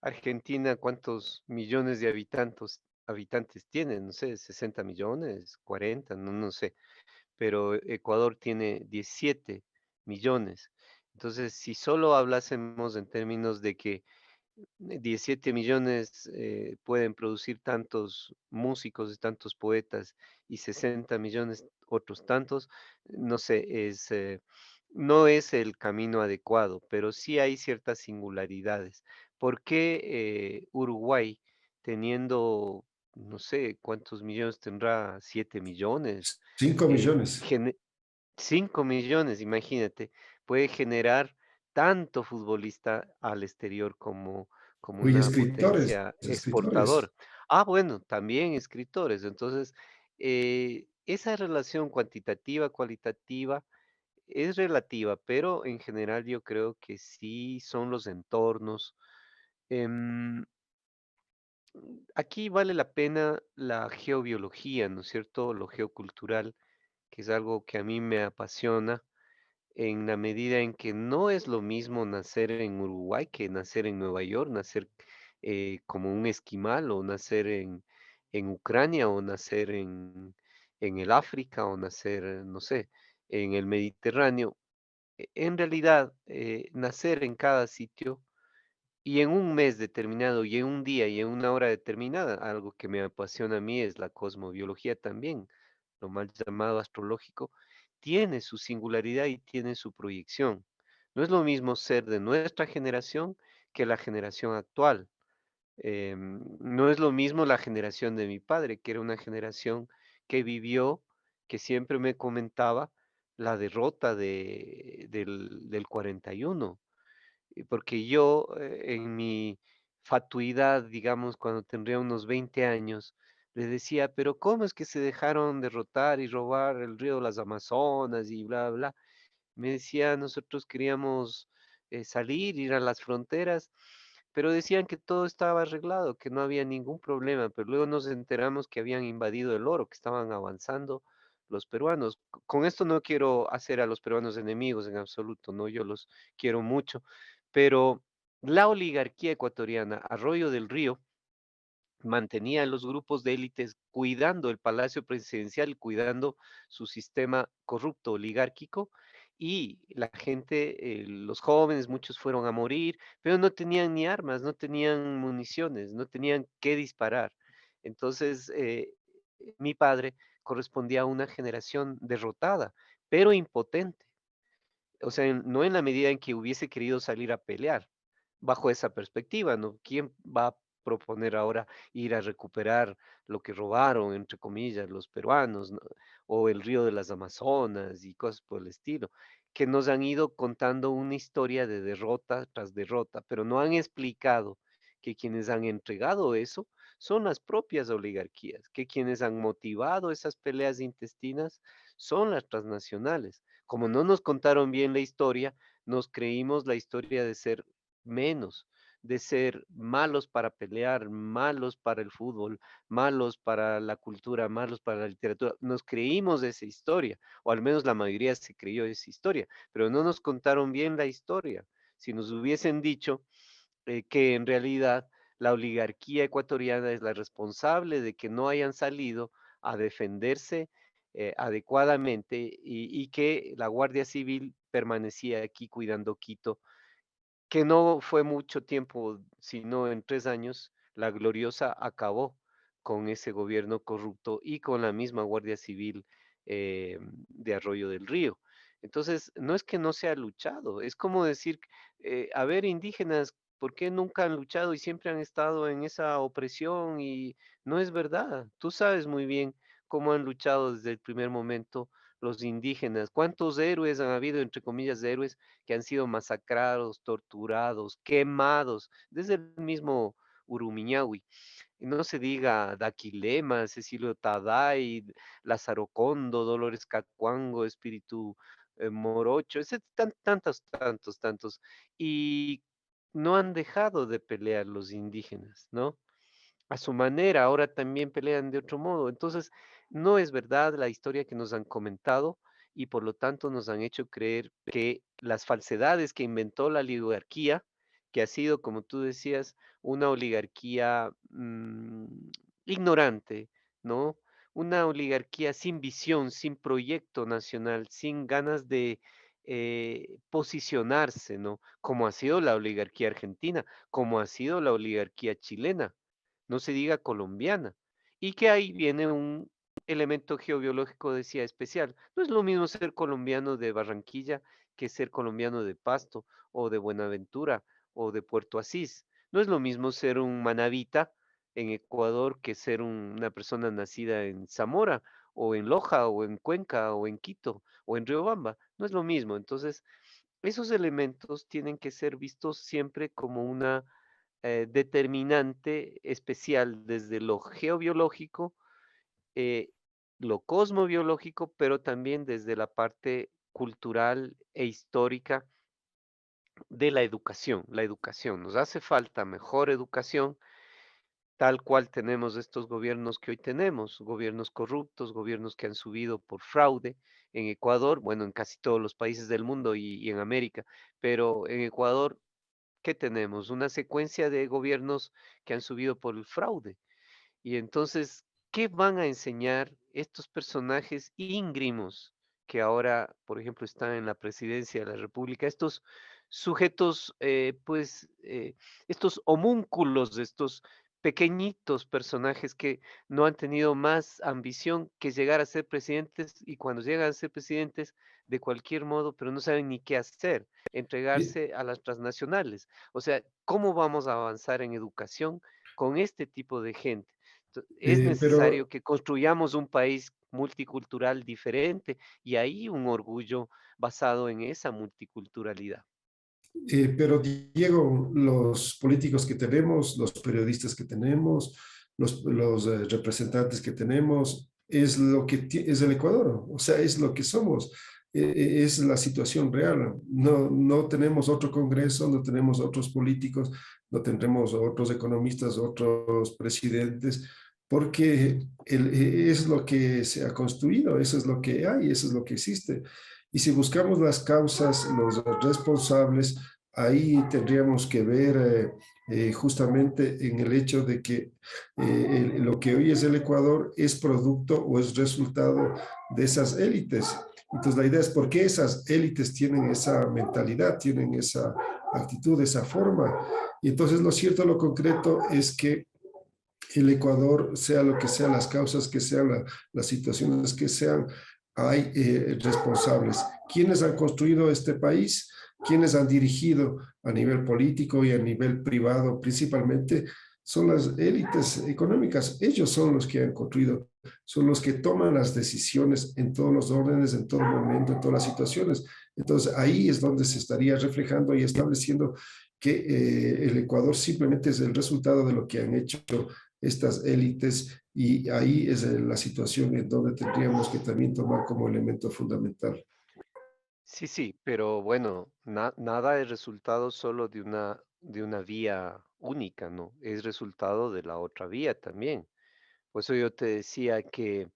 Argentina, ¿cuántos millones de habitantes tiene? No sé, 60 millones, 40, no sé, pero Ecuador tiene 17 millones. Entonces, si solo hablásemos en términos de que 17 millones pueden producir tantos músicos y tantos poetas y 60 millones otros tantos, no sé, no es el camino adecuado, pero sí hay ciertas singularidades. ¿Por qué Uruguay, teniendo, no sé cuántos millones tendrá, 7 millones, 5 millones. 5 millones, imagínate, puede generar tanto futbolista al exterior como Oye, una escritores, potencia escritores. exportadora. Ah, bueno, también escritores. Entonces, esa relación cuantitativa, cualitativa, es relativa, pero en general yo creo que sí son los entornos. Em, Aquí vale la pena la geobiología, ¿no es cierto? Lo geocultural, que es algo que a mí me apasiona en la medida en que no es lo mismo nacer en Uruguay que nacer en Nueva York, nacer como un esquimal o nacer en Ucrania o nacer en el África o nacer, no sé, en el Mediterráneo. En realidad, nacer en cada sitio y en un mes determinado, y en un día, y en una hora determinada, algo que me apasiona a mí es la cosmobiología también, lo mal llamado astrológico, tiene su singularidad y tiene su proyección. No es lo mismo ser de nuestra generación que la generación actual. No es lo mismo la generación de mi padre, que era una generación que vivió, que siempre me comentaba, la derrota del 41. Porque yo, en mi fatuidad, digamos, cuando tendría unos 20 años, le decía: "Pero, ¿cómo es que se dejaron derrotar y robar el río de las Amazonas y bla, bla?". Me decía: "Nosotros queríamos, salir, ir a las fronteras", pero decían que todo estaba arreglado, que no había ningún problema, pero luego nos enteramos que habían invadido el oro, que estaban avanzando los peruanos. Con esto no quiero hacer a los peruanos enemigos en absoluto, ¿no? Yo los quiero mucho, pero la oligarquía ecuatoriana, Arroyo del Río, mantenía a los grupos de élites cuidando el palacio presidencial, cuidando su sistema corrupto oligárquico, y la gente, los jóvenes, muchos fueron a morir, pero no tenían ni armas, no tenían municiones, no tenían qué disparar. Entonces, mi padre correspondía a una generación derrotada, pero impotente. O sea, no en la medida en que hubiese querido salir a pelear, bajo esa perspectiva, ¿no? ¿Quién va a proponer ahora ir a recuperar lo que robaron, entre comillas, los peruanos, ¿no? O el río de las Amazonas y cosas por el estilo, que nos han ido contando una historia de derrota tras derrota, pero no han explicado que quienes han entregado eso son las propias oligarquías, que quienes han motivado esas peleas intestinas son las transnacionales. Como no nos contaron bien la historia, nos creímos la historia de ser menos, de ser malos para pelear, malos para el fútbol, malos para la cultura, malos para la literatura. Nos creímos esa historia, o al menos la mayoría se creyó esa historia, pero no nos contaron bien la historia. Si nos hubiesen dicho que en realidad la oligarquía ecuatoriana es la responsable de que no hayan salido a defenderse adecuadamente y que la Guardia Civil permanecía aquí cuidando Quito, que no fue mucho tiempo, sino en 3 años, la gloriosa acabó con ese gobierno corrupto y con la misma Guardia Civil, de Arroyo del Río. Entonces, no es que no se ha luchado, es como decir, a ver, indígenas, ¿por qué nunca han luchado y siempre han estado en esa opresión? Y no es verdad. Tú sabes muy bien cómo han luchado desde el primer momento los indígenas. ¿Cuántos héroes han habido, entre comillas, héroes, que han sido masacrados, torturados, quemados, desde el mismo Urumiñahui? Y no se diga Daquilema, Cecilio Taday, Lázaro Condo, Dolores Cacuango, Espíritu Morocho, tantos, tantos, tantos. Y no han dejado de pelear los indígenas, ¿no? A su manera, ahora también pelean de otro modo. Entonces, no es verdad la historia que nos han comentado y por lo tanto nos han hecho creer que las falsedades que inventó la oligarquía, que ha sido, como tú decías, una oligarquía ignorante, ¿no? Una oligarquía sin visión, sin proyecto nacional, sin ganas de posicionarse, ¿no? Como ha sido la oligarquía argentina, como ha sido la oligarquía chilena, no se diga colombiana, y que ahí viene un elemento geobiológico, decía, especial. No es lo mismo ser colombiano de Barranquilla que ser colombiano de Pasto o de Buenaventura o de Puerto Asís. No es lo mismo ser un manabita en Ecuador que ser una persona nacida en Zamora o en Loja o en Cuenca o en Quito o en Riobamba. No es lo mismo. Entonces, esos elementos tienen que ser vistos siempre como una determinante especial desde lo geobiológico, eh, lo cosmobiológico, pero también desde la parte cultural e histórica de la educación. La educación, nos hace falta mejor educación, tal cual tenemos estos gobiernos que hoy tenemos, gobiernos corruptos, gobiernos que han subido por fraude en Ecuador, bueno, en casi todos los países del mundo y en América, pero en Ecuador, ¿qué tenemos? Una secuencia de gobiernos que han subido por el fraude. Y entonces, ¿qué van a enseñar estos personajes íngrimos que ahora, por ejemplo, están en la presidencia de la República? Estos sujetos, estos homúnculos, estos pequeñitos personajes que no han tenido más ambición que llegar a ser presidentes y cuando llegan a ser presidentes, de cualquier modo, pero no saben ni qué hacer, Eh, entregarse a las transnacionales. O sea, ¿cómo vamos a avanzar en educación con este tipo de gente? Es necesario pero que construyamos un país multicultural diferente y ahí un orgullo basado en esa multiculturalidad. Pero Diego, los políticos que tenemos, los periodistas que tenemos, los representantes que tenemos, es lo que es el Ecuador, o sea, es lo que somos, es la situación real. No, no tenemos otro Congreso, no tenemos otros políticos, no tendremos otros economistas, otros presidentes, porque es lo que se ha construido, eso es lo que hay, eso es lo que existe. Y si buscamos las causas, los responsables, ahí tendríamos que ver justamente en el hecho de que lo que hoy es el Ecuador es producto o es resultado de esas élites. Entonces la idea es por qué esas élites tienen esa mentalidad, tienen esa actitud, esa forma. Y entonces lo cierto, lo concreto es que el Ecuador, sea lo que sean las causas que sean, las situaciones que sean, hay responsables. ¿Quiénes han construido este país? ¿Quiénes han dirigido a nivel político y a nivel privado principalmente? Son las élites económicas. Ellos son los que han construido, son los que toman las decisiones en todos los órdenes, en todo momento, en todas las situaciones. Entonces ahí es donde se estaría reflejando y estableciendo que el Ecuador simplemente es el resultado de lo que han hecho estas élites y ahí es la situación en donde tendríamos que también tomar como elemento fundamental. Sí, sí, pero bueno, nada es resultado solo de una vía única, ¿no? Es resultado de la otra vía también. Por eso yo te decía que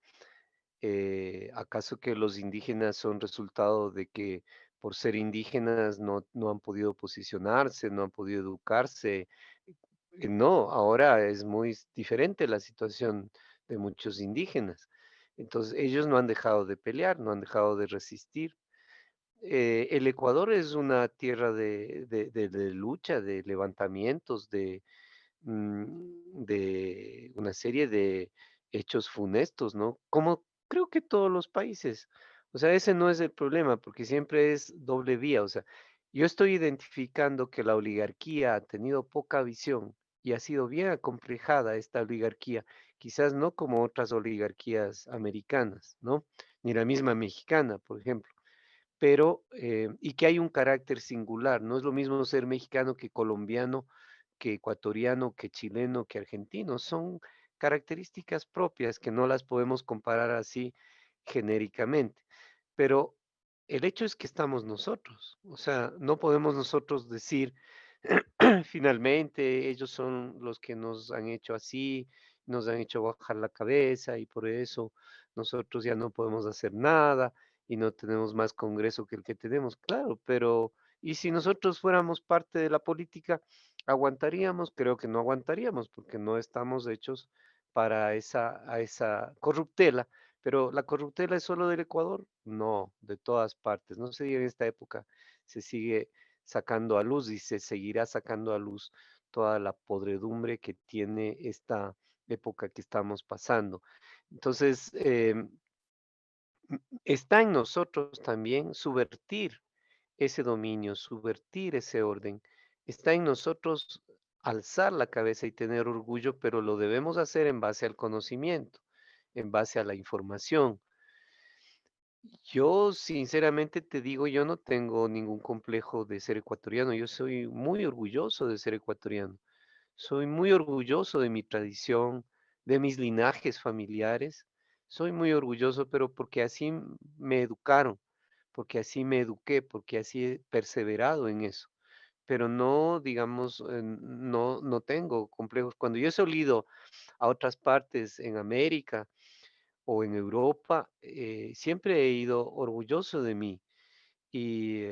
¿acaso que los indígenas son resultado de que por ser indígenas no han podido posicionarse, no han podido educarse? No, ahora es muy diferente la situación de muchos indígenas. Entonces, ellos no han dejado de pelear, no han dejado de resistir. El Ecuador es una tierra de lucha, de levantamientos, de una serie de hechos funestos, ¿no? Como creo que todos los países. O sea, ese no es el problema, porque siempre es doble vía. O sea, yo estoy identificando que la oligarquía ha tenido poca visión y ha sido bien acomplejada esta oligarquía, quizás no como otras oligarquías americanas, ¿no? Ni la misma mexicana, por ejemplo, pero, y que hay un carácter singular. No es lo mismo ser mexicano que colombiano, que ecuatoriano, que chileno, que argentino. Son características propias que no las podemos comparar así genéricamente. Pero el hecho es que estamos nosotros. O sea, no podemos nosotros decir, finalmente, ellos son los que nos han hecho así, nos han hecho bajar la cabeza y por eso nosotros ya no podemos hacer nada y no tenemos más congreso que el que tenemos. Claro, pero ¿y si nosotros fuéramos parte de la política, aguantaríamos? Creo que no aguantaríamos porque no estamos hechos para esa corruptela. Pero ¿la corruptela es solo del Ecuador? No, de todas partes. No sé si en esta época se sigue sacando a luz y se seguirá sacando a luz toda la podredumbre que tiene esta época que estamos pasando. Entonces, está en nosotros también subvertir ese dominio, subvertir ese orden. Está en nosotros alzar la cabeza y tener orgullo, pero lo debemos hacer en base al conocimiento, en base a la información. Yo sinceramente te digo, yo no tengo ningún complejo de ser ecuatoriano, yo soy muy orgulloso de ser ecuatoriano, soy muy orgulloso de mi tradición, de mis linajes familiares, soy muy orgulloso, pero porque así me educaron, porque así me eduqué, porque así he perseverado en eso. Pero no, digamos, no tengo complejos. Cuando yo he salido a otras partes en América o en Europa, siempre he ido orgulloso de mí. Y,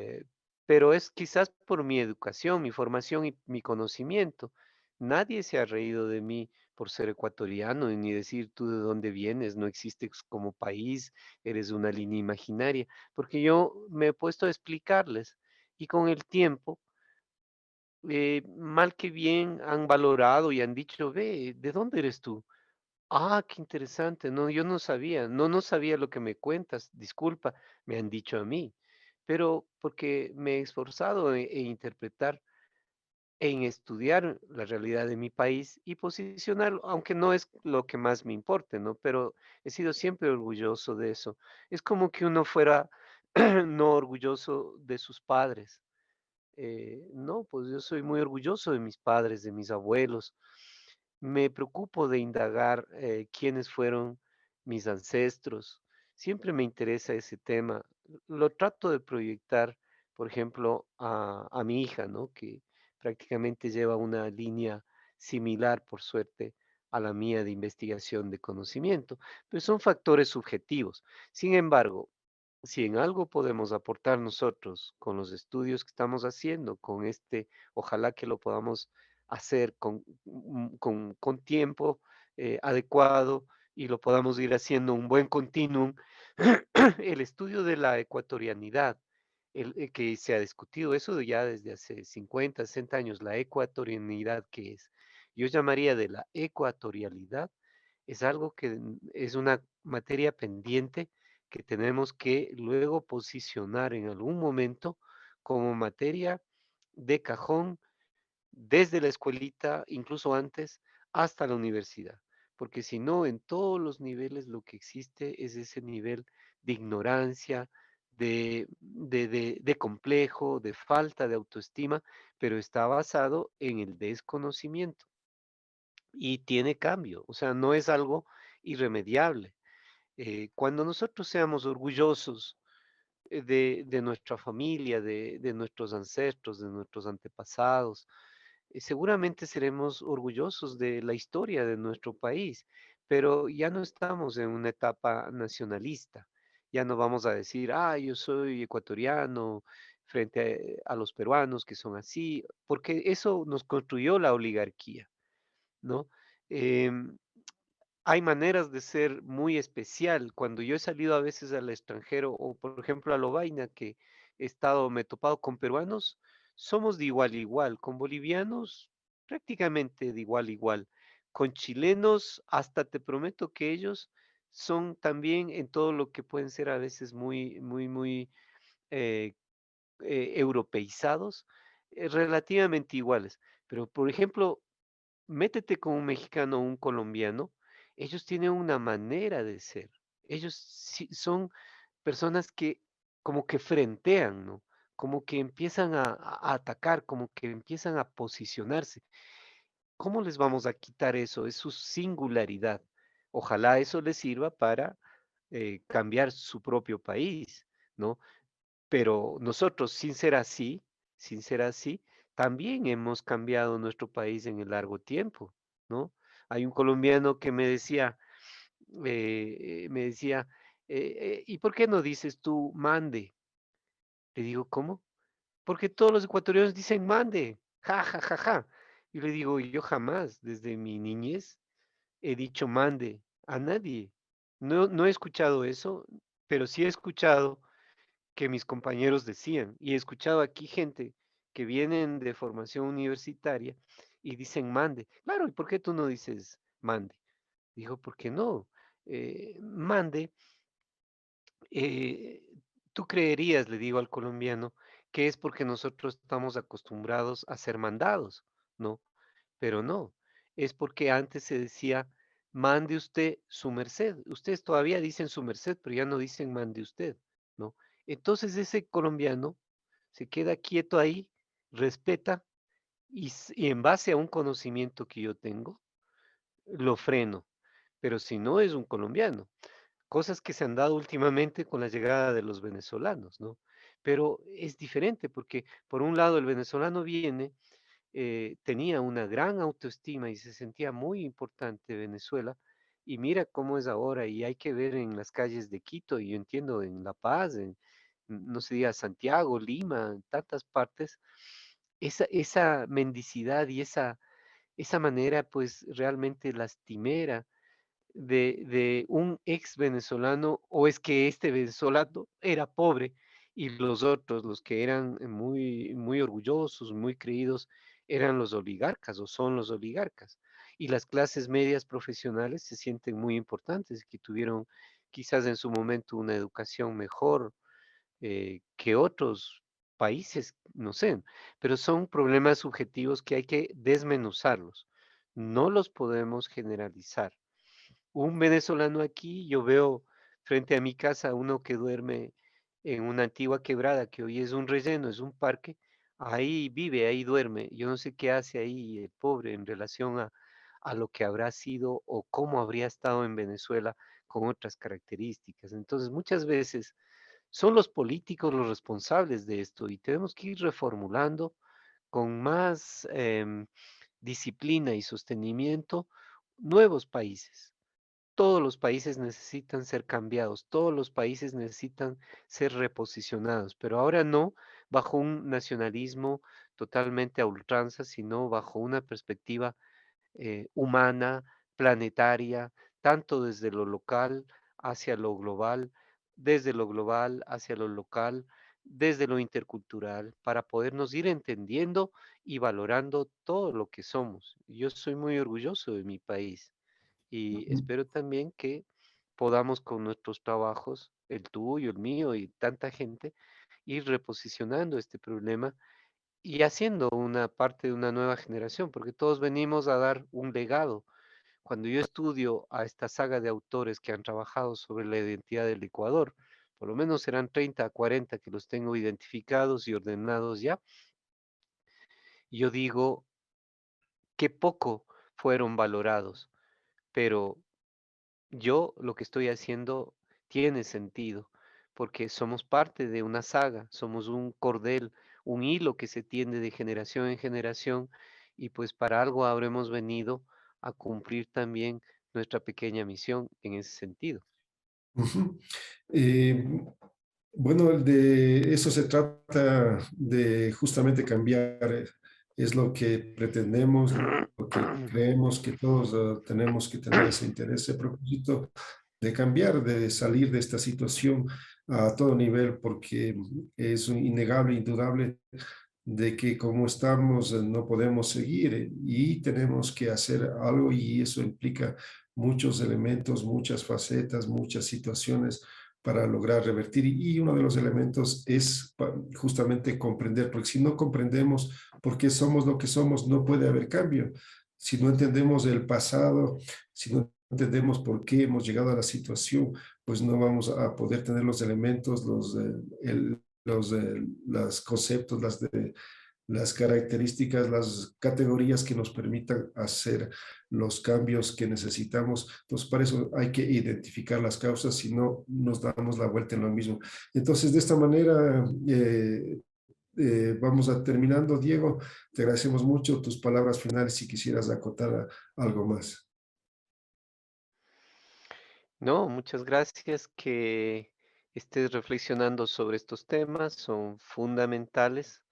pero es quizás por mi educación, mi formación y mi conocimiento. Nadie se ha reído de mí por ser ecuatoriano, ni decir tú de dónde vienes, no existes como país, eres una línea imaginaria, porque yo me he puesto a explicarles y con el tiempo, mal que bien, han valorado y han dicho, ve, ¿de dónde eres tú? Ah, qué interesante. No, yo no sabía. No sabía lo que me cuentas. Disculpa, me han dicho a mí. Pero porque me he esforzado en interpretar, en estudiar la realidad de mi país y posicionarlo, aunque no es lo que más me importe, ¿no? Pero he sido siempre orgulloso de eso. Es como que uno fuera no orgulloso de sus padres. No, pues yo soy muy orgulloso de mis padres, de mis abuelos. Me preocupo de indagar quiénes fueron mis ancestros. Siempre me interesa ese tema. Lo trato de proyectar, por ejemplo, a mi hija, ¿no? Que prácticamente lleva una línea similar, por suerte, a la mía de investigación de conocimiento, pero son factores subjetivos. Sin embargo, si en algo podemos aportar nosotros con los estudios que estamos haciendo, con este, ojalá que lo podamos hacer con tiempo adecuado y lo podamos ir haciendo un buen continuum, el estudio de la ecuatorianidad, que se ha discutido eso ya desde hace 50, 60 años, la ecuatorianidad que es, yo llamaría de la ecuatorialidad, es algo que es una materia pendiente que tenemos que luego posicionar en algún momento como materia de cajón desde la escuelita, incluso antes, hasta la universidad. Porque si no, en todos los niveles lo que existe es ese nivel de ignorancia, de complejo, de falta de autoestima, pero está basado en el desconocimiento y tiene cambio, o sea, no es algo irremediable. Cuando nosotros seamos orgullosos de nuestra familia, de nuestros ancestros, de nuestros antepasados, seguramente seremos orgullosos de la historia de nuestro país, pero ya no estamos en una etapa nacionalista. Ya no vamos a decir, ah, yo soy ecuatoriano frente a los peruanos que son así, porque eso nos construyó la oligarquía, ¿no? Em, Hay maneras de ser muy especial. Cuando yo he salido a veces al extranjero o, por ejemplo, a Lovaina, que me he topado con peruanos, somos de igual a igual. Con bolivianos, prácticamente de igual a igual. Con chilenos, hasta te prometo que ellos son también en todo lo que pueden ser a veces muy eh, europeizados, relativamente iguales. Pero, por ejemplo, métete con un mexicano o un colombiano, ellos tienen una manera de ser. Ellos sí son personas que como que frentean, ¿no? Como que empiezan a atacar, como que empiezan a posicionarse. ¿Cómo les vamos a quitar eso? Es su singularidad. Ojalá eso les sirva para cambiar su propio país, ¿no? Pero nosotros, sin ser así, también hemos cambiado nuestro país en el largo tiempo, ¿no? Hay un colombiano que me decía, ¿y por qué no dices tú mande? Le digo, ¿cómo? Porque todos los ecuatorianos dicen mande, ja, ja, ja, ja. Y le digo, yo jamás, desde mi niñez, he dicho mande a nadie. No he escuchado eso, pero sí he escuchado que mis compañeros decían, y he escuchado aquí gente que vienen de formación universitaria y dicen mande. Claro, ¿y por qué tú no dices mande? Dijo, ¿por qué no? Mande, eh, tú creerías, le digo al colombiano, que es porque nosotros estamos acostumbrados a ser mandados, ¿no? Pero no, es porque antes se decía, mande usted su merced. Ustedes todavía dicen su merced, pero ya no dicen mande usted, ¿no? Entonces ese colombiano se queda quieto ahí, respeta y en base a un conocimiento que yo tengo, lo freno. Pero si no es un colombiano. cosas que se han dado últimamente con la llegada de los venezolanos, ¿no? Pero es diferente porque, por un lado, el venezolano viene, tenía una gran autoestima y se sentía muy importante Venezuela, y mira cómo es ahora, y hay que ver en las calles de Quito, y yo entiendo en La Paz, no se diga Santiago, Lima, en tantas partes, esa mendicidad y esa manera, pues, realmente lastimera de un ex venezolano, o es que este venezolano era pobre y los otros, los que eran muy, muy orgullosos, muy creídos, eran los oligarcas o son los oligarcas. Y las clases medias profesionales se sienten muy importantes, que tuvieron quizás en su momento una educación mejor que otros países, no sé, pero son problemas subjetivos que hay que desmenuzarlos. No los podemos generalizar. Un venezolano aquí, yo veo frente a mi casa uno que duerme en una antigua quebrada que hoy es un relleno, es un parque, ahí vive, ahí duerme. Yo no sé qué hace ahí el pobre en relación a lo que habrá sido o cómo habría estado en Venezuela con otras características. Entonces, muchas veces son los políticos los responsables de esto y tenemos que ir reformulando con más disciplina y sostenimiento nuevos países. Todos los países necesitan ser cambiados, todos los países necesitan ser reposicionados, pero ahora no bajo un nacionalismo totalmente a ultranza, sino bajo una perspectiva humana, planetaria, tanto desde lo local hacia lo global, desde lo global hacia lo local, desde lo intercultural, para podernos ir entendiendo y valorando todo lo que somos. Yo soy muy orgulloso de mi país y espero también que podamos con nuestros trabajos, el tuyo, el mío y tanta gente, ir reposicionando este problema y haciendo una parte de una nueva generación, porque todos venimos a dar un legado. Cuando yo estudio a esta saga de autores que han trabajado sobre la identidad del Ecuador, por lo menos serán 30 a 40 que los tengo identificados y ordenados ya, yo digo que poco fueron valorados, pero yo lo que estoy haciendo tiene sentido, porque somos parte de una saga, somos un cordel, un hilo que se tiende de generación en generación, y pues para algo habremos venido a cumplir también nuestra pequeña misión en ese sentido. Ujú. Eh, bueno, de eso se trata de justamente cambiar, es lo que pretendemos, lo que creemos que todos tenemos que tener ese interés, ese propósito de cambiar, de salir de esta situación a todo nivel, porque es innegable, indudable de que como estamos no podemos seguir y tenemos que hacer algo y eso implica muchos elementos, muchas facetas, muchas situaciones para lograr revertir y uno de los elementos es justamente comprender, porque si no comprendemos por qué somos lo que somos, no puede haber cambio. Si no entendemos el pasado, si no entendemos por qué hemos llegado a la situación, pues no vamos a poder tener los elementos, los conceptos, las características, las categorías que nos permitan hacer los cambios que necesitamos. Entonces, para eso hay que identificar las causas, si no nos damos la vuelta en lo mismo. Entonces, de esta manera, vamos a terminando. Diego, te agradecemos mucho tus palabras finales si quisieras acotar algo más. No, muchas gracias que estés reflexionando sobre estos temas, son fundamentales.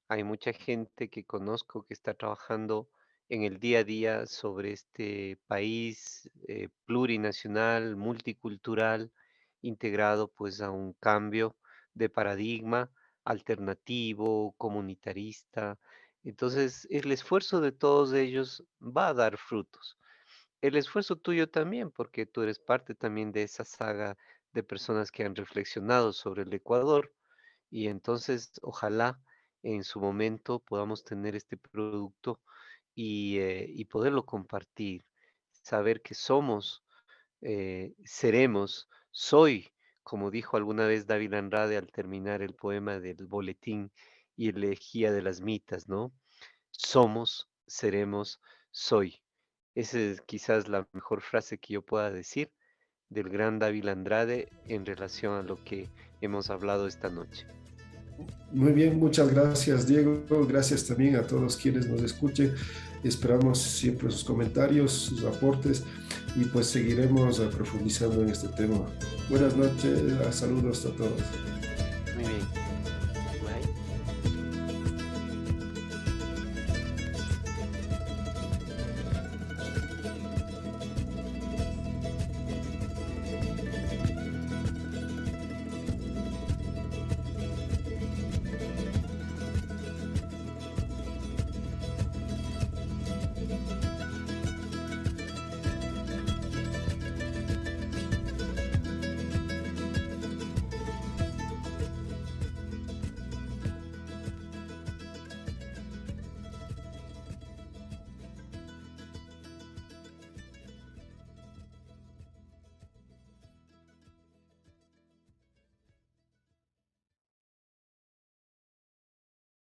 Hay mucha gente que conozco que está trabajando en el día a día sobre este país plurinacional, multicultural, integrado pues a un cambio de paradigma alternativo, comunitarista. Entonces, el esfuerzo de todos ellos va a dar frutos. El esfuerzo tuyo también, porque tú eres parte también de esa saga de personas que han reflexionado sobre el Ecuador y entonces ojalá en su momento podamos tener este producto y poderlo compartir, saber que somos, seremos, soy, como dijo alguna vez David Andrade al terminar el poema del Boletín y Elegía de las Mitas, ¿no? Somos, seremos, soy. Esa es quizás la mejor frase que yo pueda decir del gran David Andrade en relación a lo que hemos hablado esta noche. Muy bien, muchas gracias, Diego. Gracias también a todos quienes nos escuchen. Esperamos siempre sus comentarios, sus aportes y pues seguiremos profundizando en este tema. Buenas noches, saludos a todos.